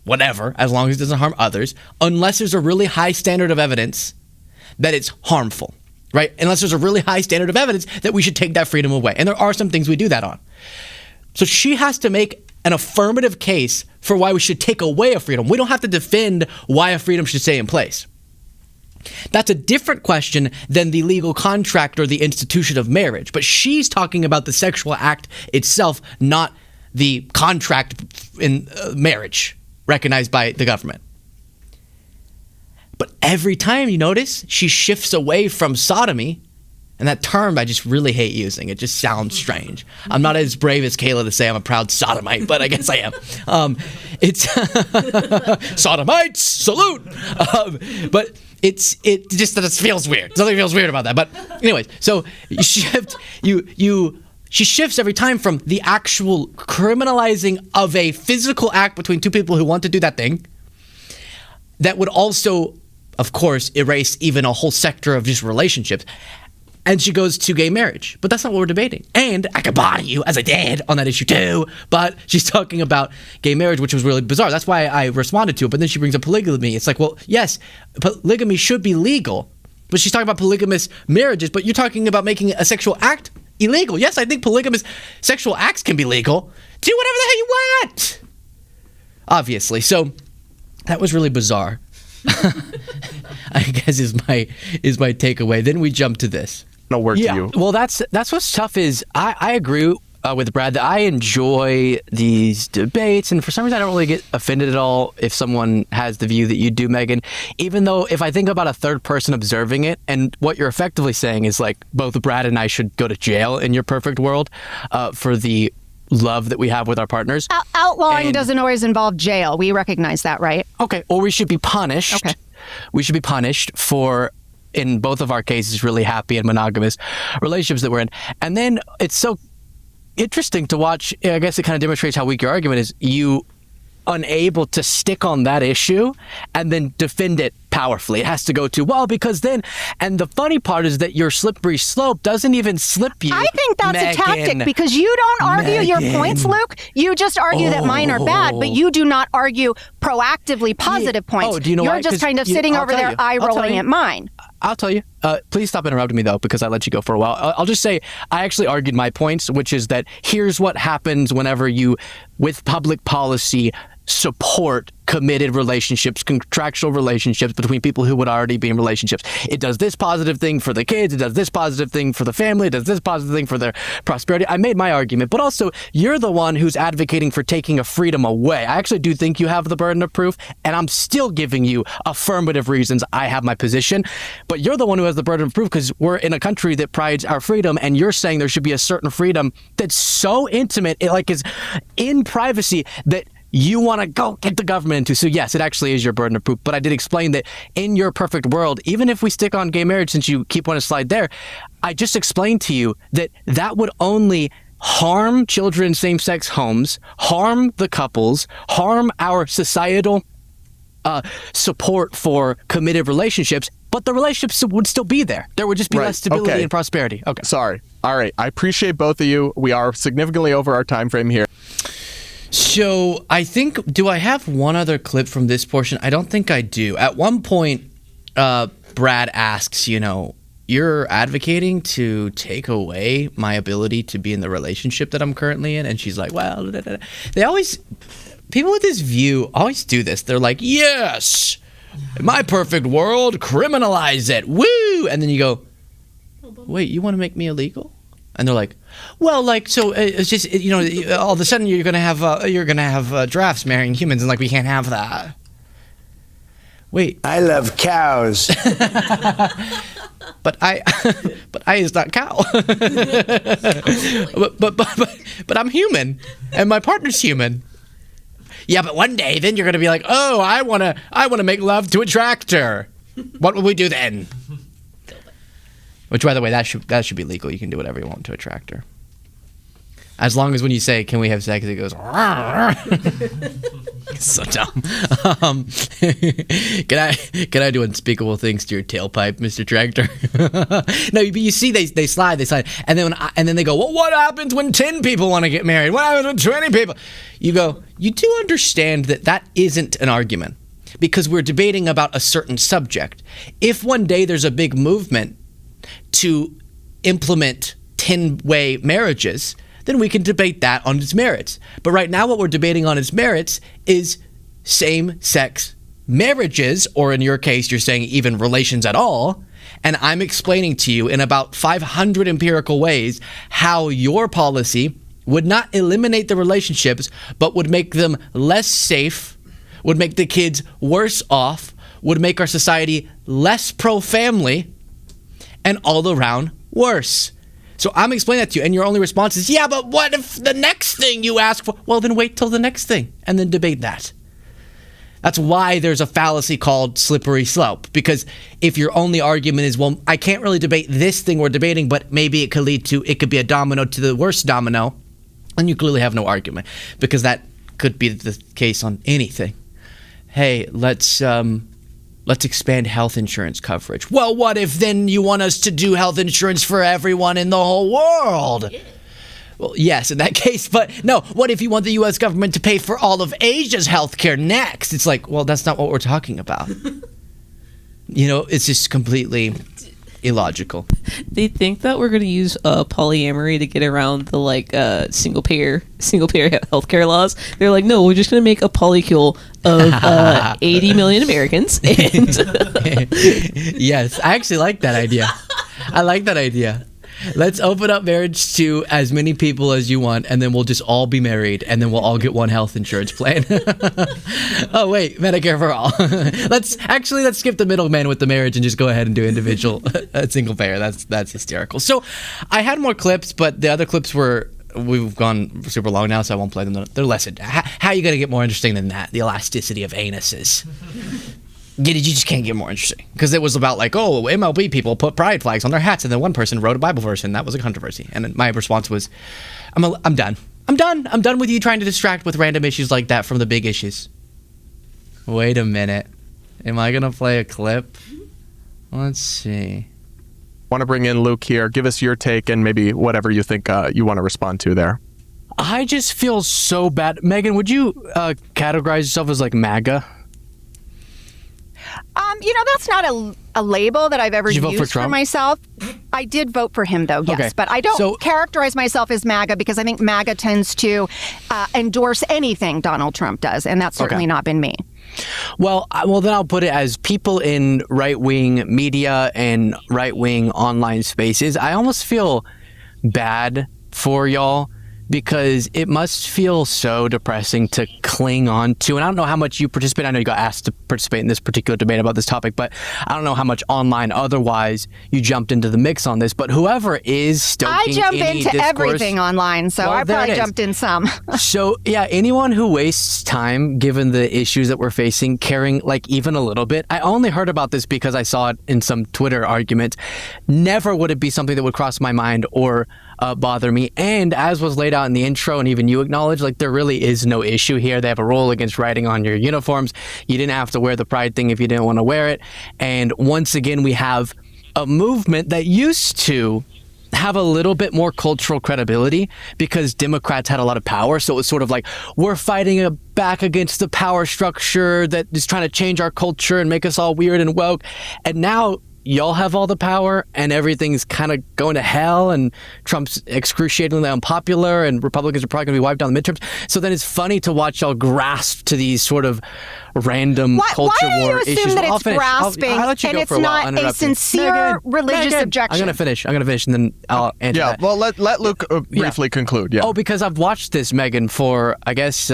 whatever, as long as it doesn't harm others, unless there's a really high standard of evidence that it's harmful. Right? Unless there's a really high standard of evidence that we should take that freedom away. And there are some things we do that on. So she has to make an affirmative case for why we should take away a freedom. We don't have to defend why a freedom should stay in place. That's a different question than the legal contract or the institution of marriage. But she's talking about the sexual act itself, not the contract in marriage recognized by the government. But every time, you notice, she shifts away from sodomy. And that term I just really hate using. It just sounds strange. I'm not as brave as Kayla to say I'm a proud sodomite, but I guess I am. It's sodomites, salute. But it feels weird. Something feels weird about that. But anyways, so she shifts every time from the actual criminalizing of a physical act between two people who want to do that thing that would also, of course, erase even a whole sector of just relationships. And she goes to gay marriage. But that's not what we're debating. And I could body you, as I did, on that issue too. But she's talking about gay marriage, which was really bizarre. That's why I responded to it. But then she brings up polygamy. It's like, well, yes, polygamy should be legal. But she's talking about polygamous marriages. But you're talking about making a sexual act illegal. Yes, I think polygamous sexual acts can be legal. Do whatever the hell you want. Obviously. So that was really bizarre. I guess is my takeaway. Then we jump to this. No work to you. Well, that's what's tough is I agree with Brad that I enjoy these debates, and for some reason I don't really get offended at all if someone has the view that you do, Megan. Even though if I think about a third person observing it, and what you're effectively saying is like both Brad and I should go to jail in your perfect world for the love that we have with our partners. Outlawing doesn't always involve jail. We recognize that, right? Okay. Or we should be punished. Okay. We should be punished for, in both of our cases, really happy and monogamous relationships that we're in. And then it's so interesting to watch. I guess it kind of demonstrates how weak your argument is. You unable to stick on that issue and then defend it powerfully. It has to go to, well, because then, and the funny part is that your slippery slope doesn't even slip you. I think that's a tactic because you don't argue your points, Luke. You just argue that mine are bad, but you do not argue proactively positive points. Oh, do you know You're why? just kind of sitting over there eye rolling at mine. I'll tell you. Please stop interrupting me, though, because I let you go for a while. I'll just say I actually argued my points, which is that here's what happens whenever you, with public policy, support committed relationships, contractual relationships between people who would already be in relationships. It does this positive thing for the kids. It does this positive thing for the family. It does this positive thing for their prosperity. I made my argument, but also you're the one who's advocating for taking a freedom away. I actually do think you have the burden of proof, and I'm still giving you affirmative reasons I have my position, but you're the one who has the burden of proof because we're in a country that prides our freedom, and you're saying there should be a certain freedom that's so intimate, it like is in privacy that you want to go get the government into. So yes, it actually is your burden of proof. But I did explain that in your perfect world, even if we stick on gay marriage, since you keep wanting to slide there, I just explained to you that that would only harm children in same-sex homes, harm the couples, harm our societal support for committed relationships, but the relationships would still be there. There would just be less stability and prosperity. Okay. Sorry. All right. I appreciate both of you. We are significantly over our time frame here. So I think, do I have one other clip from this portion? I don't think I do. At one point, Brad asks, you're advocating to take away my ability to be in the relationship that I'm currently in? And she's like, well, they always, people with this view always do this. They're like, yes, in my perfect world, criminalize it, woo! And then you go, wait, you want to make me illegal? And they're like, well, like, so it's just, all of a sudden you're gonna have giraffes marrying humans, and like we can't have that. Wait, I love cows, but I is not cow. but I'm human, and my partner's human. Yeah, but one day then you're gonna be like, oh, I wanna make love to a tractor. What will we do then? Which, by the way, that should be legal. You can do whatever you want to a tractor. As long as when you say, can we have sex, it goes, so dumb. Can I do unspeakable things to your tailpipe, Mr. Tractor? No, but you see, they slide, and then they go, well, what happens when 10 people want to get married? What happens when 20 people? You go, you do understand that isn't an argument, because we're debating about a certain subject. If one day there's a big movement to implement 10-way marriages, then we can debate that on its merits. But right now what we're debating on its merits is same-sex marriages, or in your case, you're saying even relations at all, and I'm explaining to you in about 500 empirical ways how your policy would not eliminate the relationships, but would make them less safe, would make the kids worse off, would make our society less pro-family, and all around worse. So I'm explaining that to you, and your only response is, yeah, but what if the next thing you ask for? Well, then wait till the next thing, and then debate that. That's why there's a fallacy called slippery slope, because if your only argument is, well, I can't really debate this thing we're debating, but maybe it could be a domino to the worst domino, then you clearly have no argument, because that could be the case on anything. Hey, let's let's expand health insurance coverage. Well, what if then you want us to do health insurance for everyone in the whole world? Well, yes, in that case, but no, what if you want the U.S. government to pay for all of Asia's healthcare next? It's like, well, that's not what we're talking about. It's just completely illogical. They think that we're going to use polyamory to get around the single payer healthcare laws. They're like, no, we're just going to make a polycule of 80 million Americans. And yes, I actually like that idea. I like that idea. Let's open up marriage to as many people as you want, and then we'll just all be married, and then we'll all get one health insurance plan. Oh, wait, Medicare for all. Let's skip the middleman with the marriage and just go ahead and do individual single payer. That's hysterical. So I had more clips, but the other clips we've gone super long now, so I won't play them. They're less. How are you going to get more interesting than that? The elasticity of anuses. You just can't get more interesting, because it was about MLB people put pride flags on their hats, and then one person wrote a Bible verse, and that was a controversy. And then my response was, I'm done. I'm done with you trying to distract with random issues like that from the big issues. Wait a minute. Am I gonna play a clip? Let's see. Want to bring in Luke here. Give us your take and maybe whatever you think you want to respond to there. I just feel so bad. Megan, would you categorize yourself as MAGA? That's not a label that I've ever Did you vote used for Trump? myself. I did vote for him, though, yes. Okay. But I don't characterize myself as MAGA because I think MAGA tends to endorse anything Donald Trump does, and that's certainly not been me. Well, then I'll put it as people in right-wing media and right-wing online spaces. I almost feel bad for y'all, because it must feel so depressing to cling on to. And I don't know how much you participate. I know you got asked to participate in this particular debate about this topic, but I don't know how much online otherwise you jumped into the mix on this. But whoever is stoking I jump any into discourse, everything online, so I probably jumped in some. So, yeah, anyone who wastes time, given the issues that we're facing, caring even a little bit. I only heard about this because I saw it in some Twitter argument. Never would it be something that would cross my mind or bother me. And as was laid out in the intro, and even you acknowledge, there really is no issue here. They have a rule against writing on your uniforms. You didn't have to wear the pride thing if you didn't want to wear it. And once again, we have a movement that used to have a little bit more cultural credibility because Democrats had a lot of power. So it was sort of we're fighting back against the power structure that is trying to change our culture and make us all weird and woke. And now y'all have all the power and everything's kind of going to hell, and Trump's excruciatingly unpopular, and Republicans are probably going to be wiped out in the midterms. So then it's funny to watch y'all grasp to these sort of random culture war issues. Why do you assume that it's grasping and it's not a sincere religious objection? I'm going to finish, and then I'll answer that. Well, let Luke briefly conclude. Yeah. Oh, because I've watched this, Megan, for, I guess,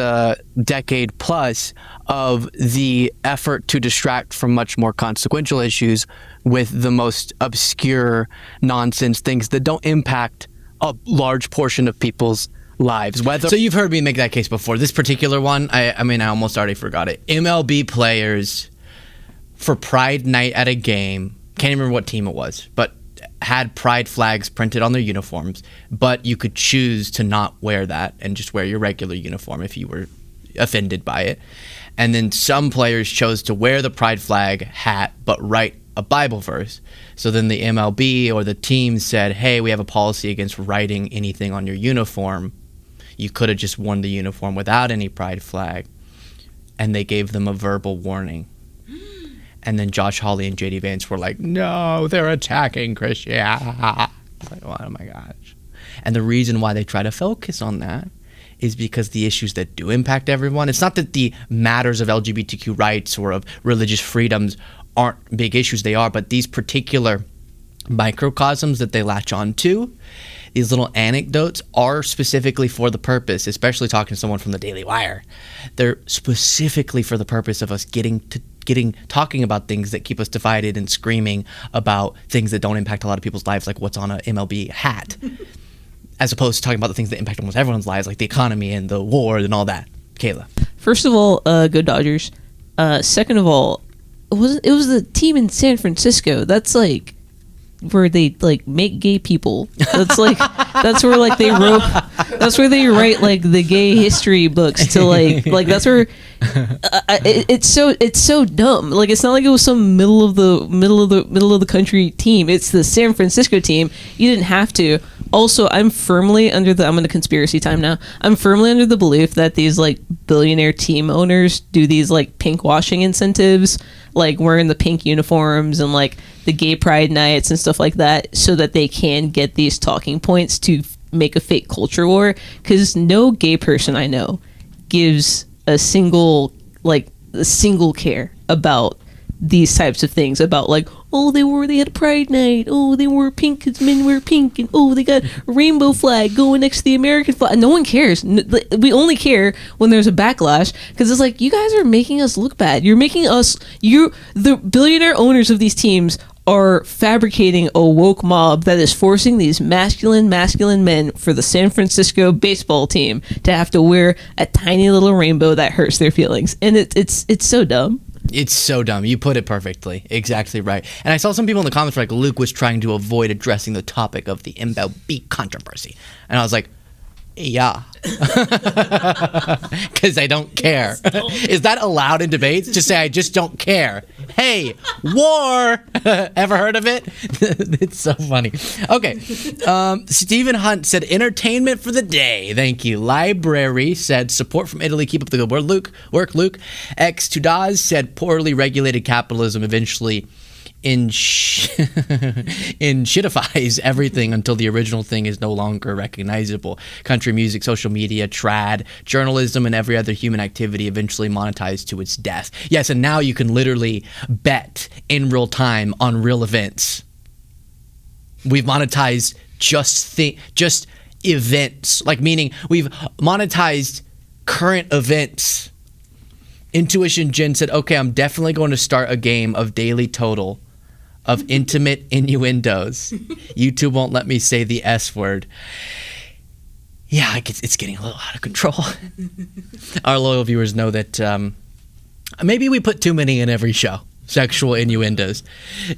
decade plus of the effort to distract from much more consequential issues with the most obscure nonsense things that don't impact a large portion of people's lives. So you've heard me make that case before. This particular one, I almost already forgot it. MLB players for Pride Night at a game, can't even remember what team it was, but had pride flags printed on their uniforms, but you could choose to not wear that and just wear your regular uniform if you were offended by it. And then some players chose to wear the pride flag hat but write a Bible verse. So then the MLB or the team said, hey, we have a policy against writing anything on your uniform. You could have just worn the uniform without any pride flag. And they gave them a verbal warning. And then Josh Hawley and JD Vance were like, no, they're attacking Christianity. Oh my gosh. And the reason why they try to focus on that is because the issues that do impact everyone, it's not that the matters of LGBTQ rights or of religious freedoms aren't big issues, they are, but these particular microcosms that they latch on to, these little anecdotes, are specifically for the purpose, especially talking to someone from the Daily Wire, they're specifically for the purpose of us talking about things that keep us divided and screaming about things that don't impact a lot of people's lives, like what's on an MLB hat, as opposed to talking about the things that impact almost everyone's lives, like the economy and the war and all that. Kayla. First of all, go Dodgers. Second of all, it was the team in San Francisco. That's where they like make gay people. That's like that's where like they wrote. That's where they write like the gay history books to like that's where it's so dumb. Like it's not like it was some middle of the country team. It's the San Francisco team. You didn't have to. Also, I'm firmly under the I'm in the conspiracy time now. I'm firmly under the belief that these like billionaire team owners do these like pink washing incentives, like wearing the pink uniforms and like the gay pride nights and stuff like that, so that they can get these talking points to make a fake culture war. Because no gay person I know gives a single care about these types of things, about like, oh, they had a pride night, oh, they wore pink because men wear pink, and oh, they got a rainbow flag going next to the American flag. No one cares. We only care when there's a backlash, because it's like, you guys are making us look bad. You're making us, the billionaire owners of these teams are fabricating a woke mob that is forcing these masculine men for the San Francisco baseball team to have to wear a tiny little rainbow that hurts their feelings. And it's so dumb. It's so dumb. You put it perfectly. Exactly right. And I saw some people in the comments were like, Luke was trying to avoid addressing the topic of the MLB controversy. And I was like, yeah. Because I don't care. Is that allowed in debates? Just say, I just don't care. Hey, war! Ever heard of it? It's so funny. Okay. Stephen Hunt said, entertainment for the day. Thank you. Library said, support from Italy. Keep up the good work, Luke. X Tudaz said, poorly regulated capitalism eventually shitifies everything until the original thing is no longer recognizable. Country music, social media, trad, journalism, and every other human activity eventually monetized to its death. Yes, and now you can literally bet in real time on real events. We've monetized just events, like meaning we've monetized current events. Intuition Jen said, okay, I'm definitely going to start a game of daily total of intimate innuendos. YouTube won't let me say the S word. Yeah, it's getting a little out of control. Our loyal viewers know that maybe we put too many in every show. Sexual innuendos.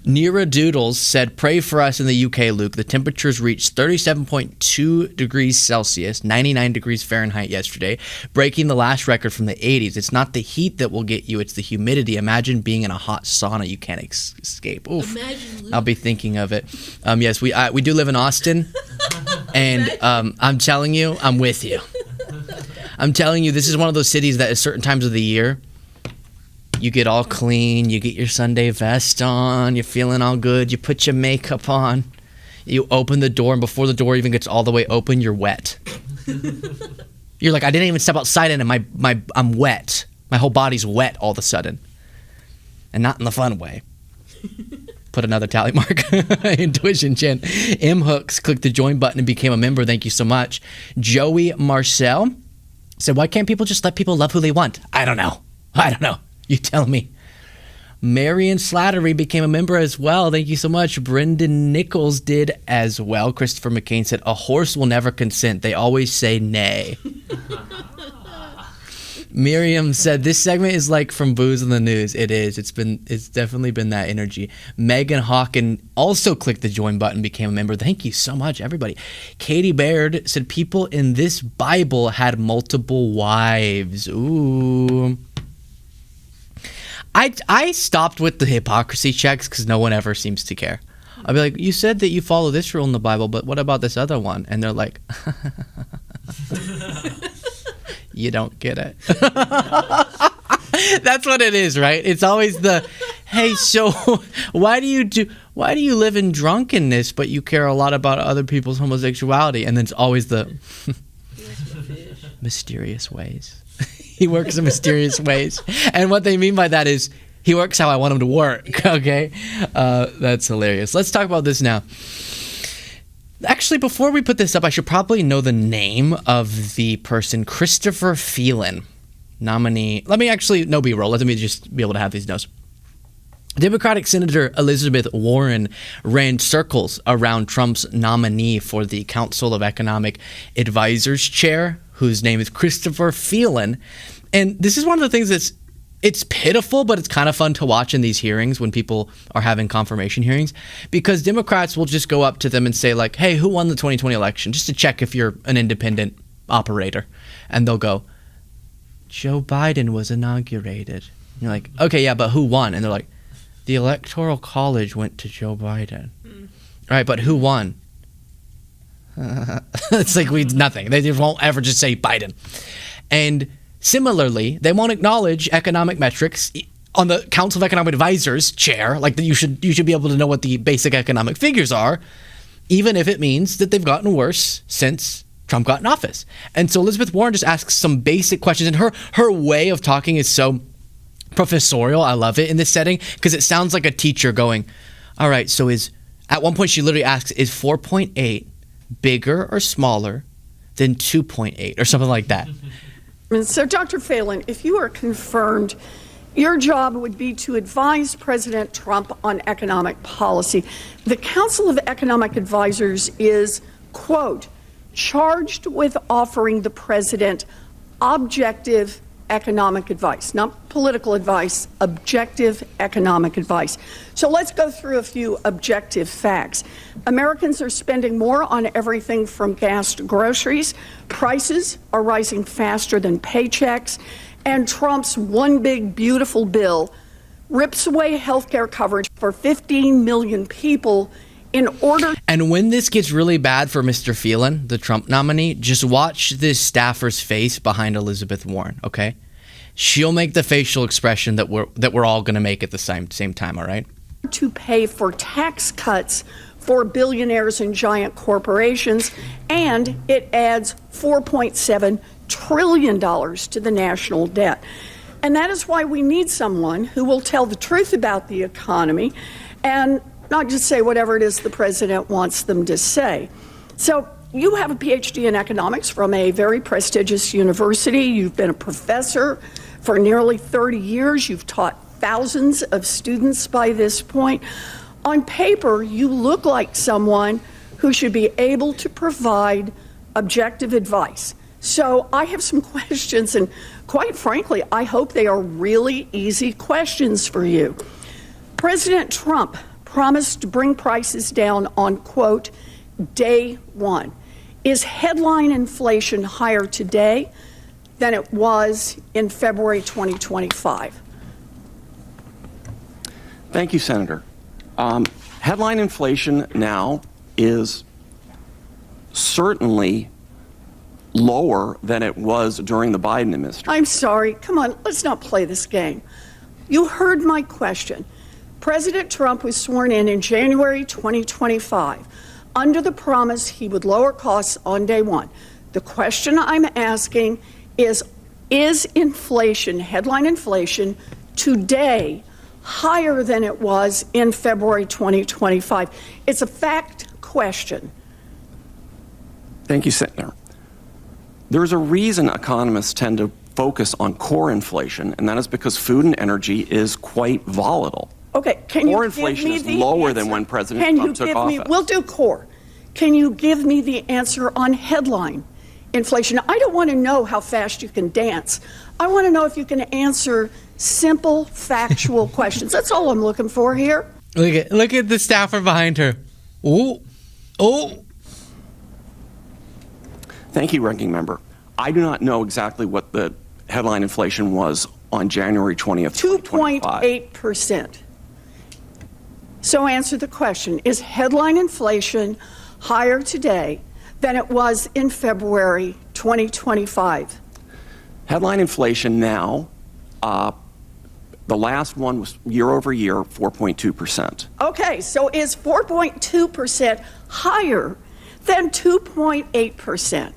Nira Doodles said, pray for us in the UK, Luke. The temperatures reached 37.2 degrees Celsius, 99 degrees Fahrenheit yesterday, breaking the last record from the 80s. It's not the heat that will get you, it's the humidity. Imagine being in a hot sauna you can't escape. Oof. I'll be thinking of it. Yes, we do live in Austin, and I'm telling you, I'm with you. I'm telling you, this is one of those cities that at certain times of the year, you get all clean, you get your Sunday vest on, you're feeling all good, you put your makeup on, you open the door, and before the door even gets all the way open, you're wet. You're like, I didn't even step outside and I'm wet. My whole body's wet all of a sudden. And not in the fun way. Put another tally mark. Intuition Chen. M Hooks clicked the join button and became a member. Thank you so much. Joey Marcel said, why can't people just let people love who they want? I don't know. You tell me. Marion Slattery became a member as well. Thank you so much. Brendan Nichols did as well. Christopher McCain said, a horse will never consent. They always say nay. Miriam said, this segment is like from Booze in the News. It is. It's definitely been that energy. Megan Hawken also clicked the join button, became a member. Thank you so much, everybody. Katie Baird said, people in this Bible had multiple wives. Ooh. I stopped with the hypocrisy checks because no one ever seems to care. I'll be like, you said that you follow this rule in the Bible, but what about this other one? And they're like, you don't get it. That's what it is, right? It's always the, hey, so why do you live in drunkenness, but you care a lot about other people's homosexuality? And then it's always the mysterious ways. He works in mysterious ways. And what they mean by that is he works how I want him to work, okay? That's hilarious. Let's talk about this now. Actually, before we put this up, I should probably know the name of the person. Christopher Phelan, nominee. Let me actually, no B-roll. Let me just be able to have these notes. Democratic Senator Elizabeth Warren ran circles around Trump's nominee for the Council of Economic Advisors chair, whose name is Christopher Phelan. And this is one of the things that's it's pitiful, but it's kind of fun to watch in these hearings when people are having confirmation hearings, because Democrats will just go up to them and say, like, hey, who won the 2020 election? Just to check if you're an independent operator. And they'll go, Joe Biden was inaugurated. And you're like, okay, yeah, but who won? And they're like, the Electoral College went to Joe Biden. All right, but who won? It's like nothing. They won't ever just say Biden. And similarly, they won't acknowledge economic metrics on the Council of Economic Advisors chair. Like, you should be able to know what the basic economic figures are, even if it means that they've gotten worse since Trump got in office. And so Elizabeth Warren just asks some basic questions, and her way of talking is so professorial. I love it in this setting because it sounds like a teacher going, all right, so at one point she literally asks, is 4.8 bigger or smaller than 2.8 or something like that? So, Dr. Phelan, if you are confirmed, your job would be to advise President Trump on economic policy. The Council of Economic Advisors is, quote, charged with offering the president objective economic advice, not political advice, objective economic advice. So let's go through a few objective facts. Americans are spending more on everything from gas to groceries. Prices are rising faster than paychecks. And Trump's one big beautiful bill rips away health care coverage for 15 million people in order. And when this gets really bad for Mr. Phelan, the Trump nominee, just watch this staffer's face behind Elizabeth Warren, okay? She'll make the facial expression that we're all going to make at the same time, all right? To pay for tax cuts for billionaires and giant corporations, and it adds $4.7 trillion to the national debt. And that is why we need someone who will tell the truth about the economy and not just say whatever it is the president wants them to say. So you have a PhD in economics from a very prestigious university. You've been a professor for nearly 30 years. You've taught thousands of students by this point. On paper, you look like someone who should be able to provide objective advice. So I have some questions, and quite frankly, I hope they are really easy questions for you. President Trump promised to bring prices down on, quote, day one. Is headline inflation higher today than it was in February 2025? Thank you, Senator. Headline inflation now is certainly lower than it was during the Biden administration. I'm sorry. Come on, let's not play this game. You heard my question. President Trump was sworn in January 2025 under the promise he would lower costs on day one. The question I'm asking is inflation, headline inflation, today higher than it was in February 2025? It's a fact question. Thank you, Senator. There's a reason economists tend to focus on core inflation, and that is because food and energy is quite volatile. Okay, can you core give me inflation is the lower answer? than when President Can Trump you took give me, office. we'll do core. Can you give me the answer on headline inflation? I don't want to know how fast you can dance. I want to know if you can answer simple, factual questions. That's all I'm looking for here. Look at the staffer behind her. Oh. Thank you, Ranking Member. I do not know exactly what the headline inflation was on January 20th, 2.8%. So answer the question. Is headline inflation higher today than it was in February 2025? Headline inflation now, the last one was year over year, 4.2%. Okay, so is 4.2% higher than 2.8%?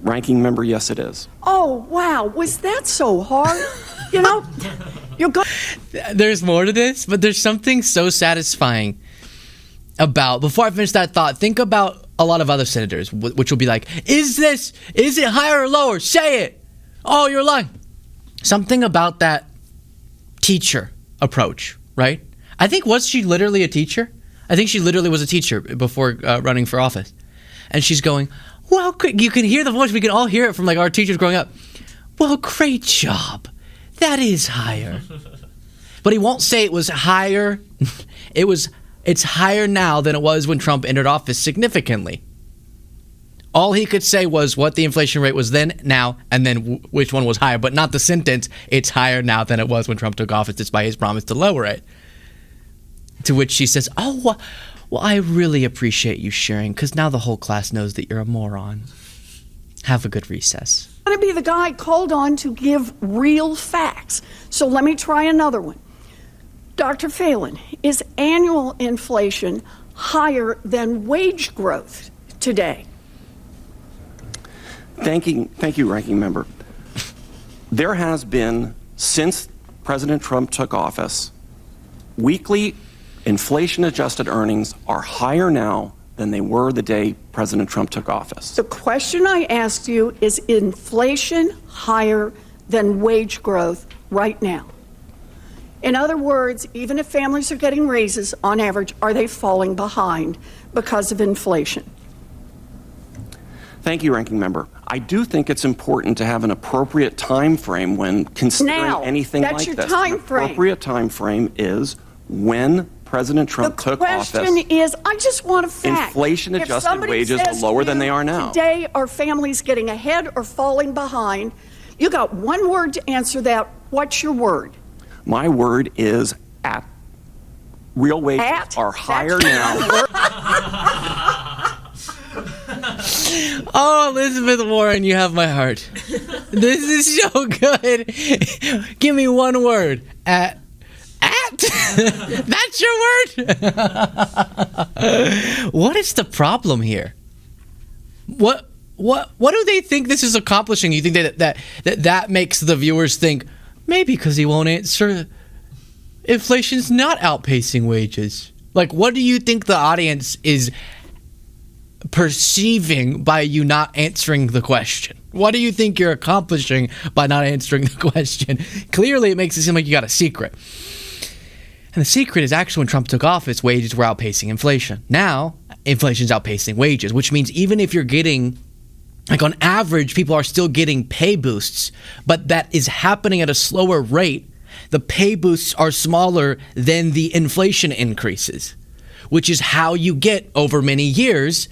Ranking Member, yes, it is. Oh, wow. Was that so hard? You know, you're good. There's more to this, but there's something so satisfying about, before I finish that thought, think about a lot of other senators, which will be like, is it higher or lower? Say it. Oh, you're lying. Something about that teacher approach, right? I think, was she literally a teacher? I think she literally was a teacher before running for office. And she's going, well, you can hear the voice. We can all hear it from like our teachers growing up. Well, great job. that is higher. But he won't say it was higher. It's higher now than it was when Trump entered office significantly. All he could say was what the inflation rate was then, now, and then which one was higher, but not the sentence, it's higher now than it was when Trump took office, despite his promise to lower it. To which she says, oh, well, I really appreciate you sharing, because now the whole class knows that you're a moron. Have a good recess. I'm going to be the guy called on to give real facts. So let me try another one. Dr. Phelan, is annual inflation higher than wage growth today? Thank you, Ranking Member. There has been, since President Trump took office, weekly inflation-adjusted earnings are higher now than they were the day President Trump took office. The question I asked you is inflation higher than wage growth right now? In other words, even if families are getting raises, on average, are they falling behind because of inflation? Thank you, Ranking Member. I do think it's important to have an appropriate time frame when considering anything like this. That's your time frame. The appropriate time frame is when President Trump took office. The question is, I just want a fact. Inflation-adjusted wages are lower than they are now. Today, are families getting ahead or falling behind? You got one word to answer that. What's your word? My word is at. Real wages are higher now. Oh, Elizabeth Warren, you have my heart. This is so good. Give me one word. At. That's your word? What is the problem here? What do they think this is accomplishing? You think that makes the viewers think, maybe because he won't answer, inflation's not outpacing wages. Like, what do you think the audience is perceiving by you not answering the question? What do you think you're accomplishing by not answering the question? Clearly, it makes it seem like you got a secret. And the secret is actually when Trump took office, wages were outpacing inflation. Now, inflation's outpacing wages, which means even if you're getting, like on average, people are still getting pay boosts, but that is happening at a slower rate. The pay boosts are smaller than the inflation increases, which is how you get, over many years,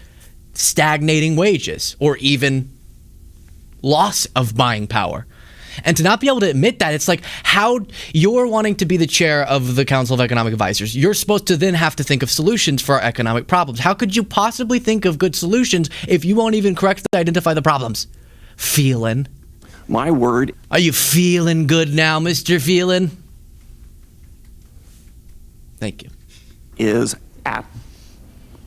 stagnating wages or even loss of buying power. And to not be able to admit that, it's like how you're wanting to be the chair of the Council of Economic Advisors. You're supposed to then have to think of solutions for our economic problems. How could you possibly think of good solutions if you won't even correctly identify the problems? Feeling. My word. Are you feeling good now, Mr. Feeling? Thank you. Is at.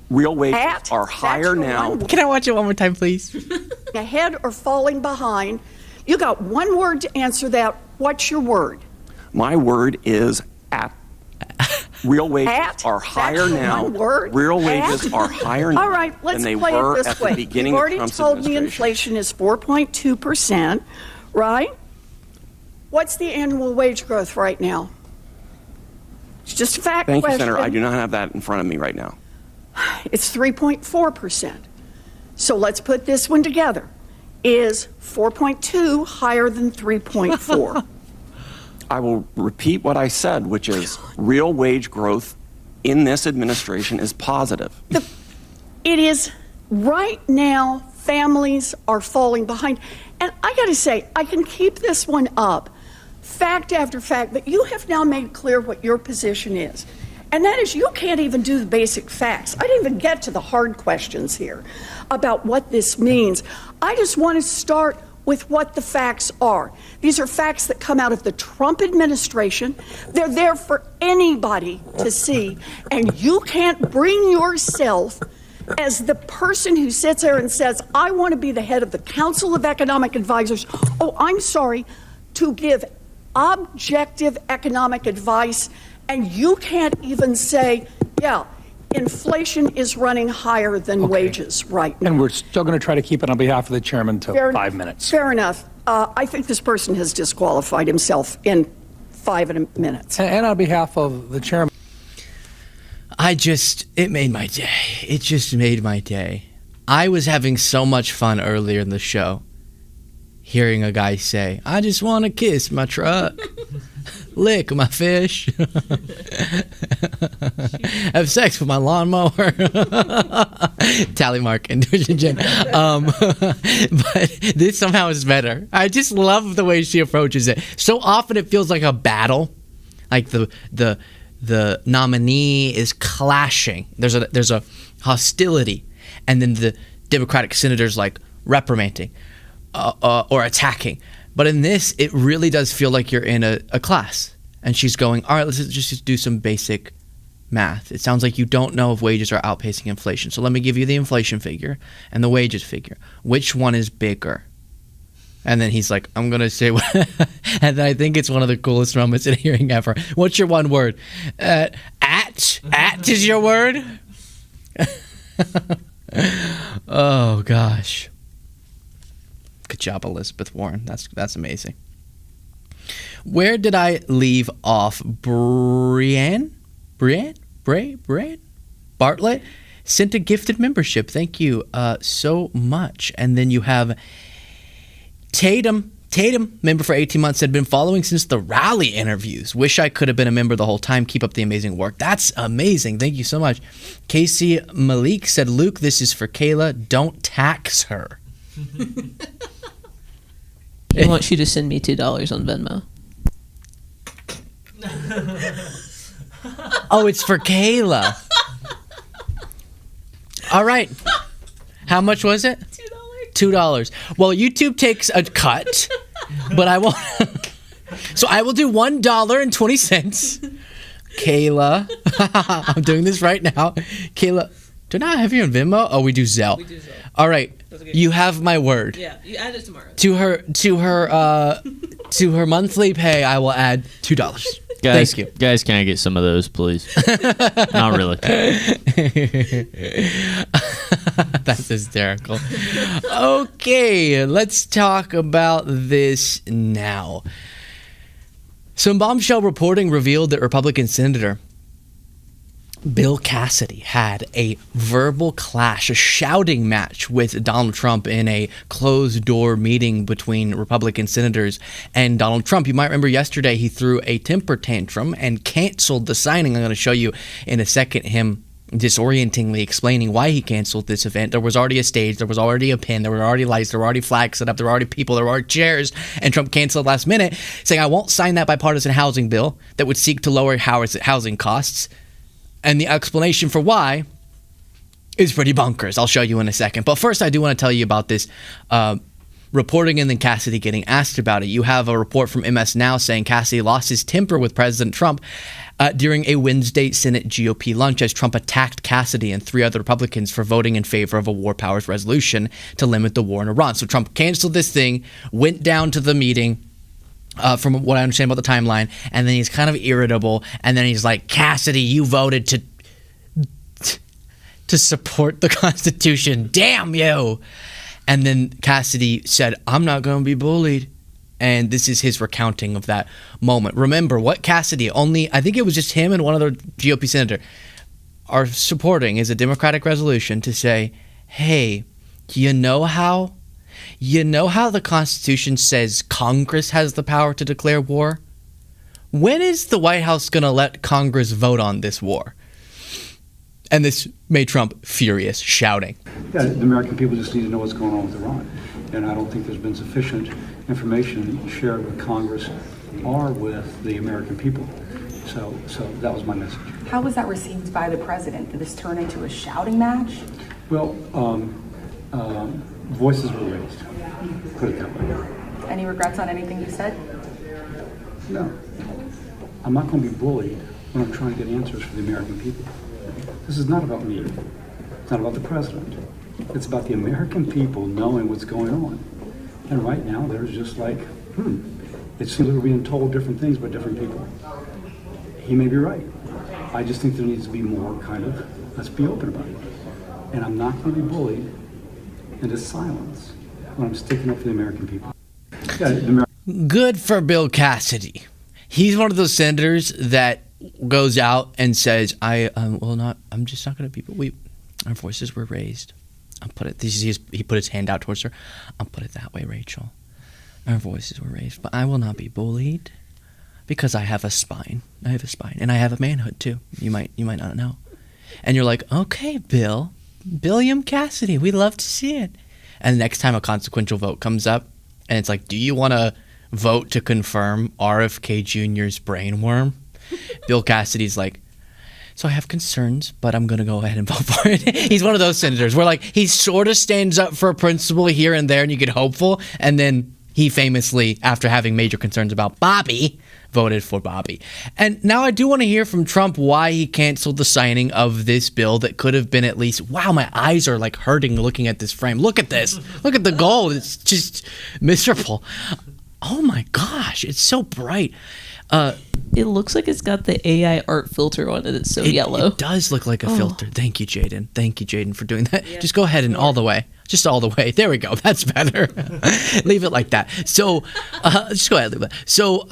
Real wages are higher now. Can I watch it one more time, please? Ahead or falling behind? You got one word to answer that. What's your word? My word is at. Real wages are higher now. Real wages are higher now. All right, let's than they play were it this at way. the beginning You've of already Trump's told me administration. inflation is 4.2%, right? What's the annual wage growth right now? It's just a fact Thank question. you, Senator. I do not have that in front of me right now. It's 3.4%. So let's put this one together. Is 4.2 higher than 3.4? I will repeat what I said, which is real wage growth in this administration is positive. It is right now, families are falling behind. And I got to say, I can keep this one up, fact after fact, but you have now made clear what your position is. And that is, you can't even do the basic facts. I didn't even get to the hard questions here about what this means. I just want to start with what the facts are. These are facts that come out of the Trump administration. They're there for anybody to see. And you can't bring yourself as the person who sits there and says, I want to be the head of the Council of Economic Advisors. Oh, I'm sorry, to give objective economic advice. And you can't even say, yeah, inflation is running higher than wages right now. And we're still going to try to keep it on behalf of the chairman to 5 minutes. Fair enough. I think this person has disqualified himself in 5 minutes. And on behalf of the chairman. It made my day. It just made my day. I was having so much fun earlier in the show. hearing a guy say, I just want to kiss my truck, lick my fish, have sex with my lawnmower. Tally mark and but this somehow is better. I just love the way she approaches it. So often it feels like a battle, like the nominee is clashing. There's a hostility, and then the Democratic senators like reprimanding or attacking. But in this, it really does feel like you're in a class, and she's going, all right, let's just do some basic math. It sounds like you don't know if wages are outpacing inflation. So let me give you the inflation figure and the wages figure. Which one is bigger? And then he's like, I'm going to say, and I think it's one of the coolest moments in a hearing ever. What's your one word? At is your word? Oh, gosh. Good job, Elizabeth Warren. That's amazing. Where did I leave off? Brienne Bartlett sent a gifted membership. Thank you so much. And then you have Tatum, member for 18 months, had been following since the rally interviews. Wish I could have been a member the whole time. Keep up the amazing work. That's amazing. Thank you so much. Casey Malik said, Luke, this is for Kayla. Don't tax her. I want you to send me $2 on Venmo. Oh, it's for Kayla. All right. How much was it? $2. Well, YouTube takes a cut, but I won't. So I will do $1.20. Kayla. I'm doing this right now. Kayla, do not have you on Venmo? Oh, we do Zelle. We do Zelle. All right. You have my word. Yeah, you add it tomorrow. To her monthly pay, I will add $2. Guys, Thank you. Guys, can I get some of those, please? Not really. That's hysterical. Okay, let's talk about this now. Some bombshell reporting revealed that Republican Senator Bill Cassidy had a verbal clash, a shouting match with Donald Trump in a closed-door meeting between Republican senators and Donald Trump. You might remember yesterday he threw a temper tantrum and canceled the signing. I'm going to show you in a second him disorientingly explaining why he canceled this event. There was already a stage, there was already a pin, there were already lights, there were already flags set up, there were already people, there were already chairs, and Trump canceled last minute, saying, I won't sign that bipartisan housing bill that would seek to lower housing costs. And the explanation for why is pretty bonkers. I'll show you in a second. But first, I do want to tell you about this reporting and then Cassidy getting asked about it. You have a report from MS Now saying Cassidy lost his temper with President Trump during a Wednesday Senate GOP lunch as Trump attacked Cassidy and 3 other Republicans for voting in favor of a war powers resolution to limit the war in Iran. So Trump canceled this thing, went down to the meeting, from what I understand about the timeline, and then he's kind of irritable, and then he's like, Cassidy, you voted to support the Constitution. Damn you! And then Cassidy said, I'm not going to be bullied. And this is his recounting of that moment. Remember, what Cassidy, I think it was just him and one other GOP senator, are supporting is a Democratic resolution to say, hey, you know how the Constitution says Congress has the power to declare war? When is the White House going to let Congress vote on this war? And this made Trump furious, shouting. Yeah, the American people just need to know what's going on with Iran. And I don't think there's been sufficient information shared with Congress or with the American people. So that was my message. How was that received by the president? Did this turn into a shouting match? Well, voices were raised, put it that way. Any regrets on anything you said? No. I'm not going to be bullied when I'm trying to get answers for the American people. This is not about me. It's not about the president. It's about the American people knowing what's going on. And right now, there's just like, it seems like we're being told different things by different people. He may be right. I just think there needs to be more kind of, let's be open about it. And I'm not going to be bullied into silence when I'm sticking up for the American people. Good for Bill Cassidy. He's one of those senators that goes out and says, I'm just not going to be, our voices were raised. He put his hand out towards her. I'll put it that way, Rachel. Our voices were raised, but I will not be bullied because I have a spine. I have a spine, and I have a manhood too. You might not know. And you're like, okay, Billiam Cassidy, we love to see it. And the next time a consequential vote comes up, and it's like, do you want to vote to confirm RFK Jr.'s brainworm? Bill Cassidy's like, so I have concerns, but I'm going to go ahead and vote for it. He's one of those senators where, like, he sort of stands up for a principle here and there, and you get hopeful, and then he famously, after having major concerns about Bobby, voted for Bobby. And now I do want to hear from Trump why he canceled the signing of this bill that could have been at least, wow, my eyes are like hurting looking at this frame. Look at this. Look at the gold. It's just miserable. Oh my gosh, it's so bright. It looks like it's got the AI art filter on it. It's so yellow. It does look like a filter. Thank you, Jaden. Thank you, Jaden, for doing that. Yeah. Just go ahead and all the way. Just all the way. There we go. That's better. Leave it like that. So, just go ahead. Leave it. So,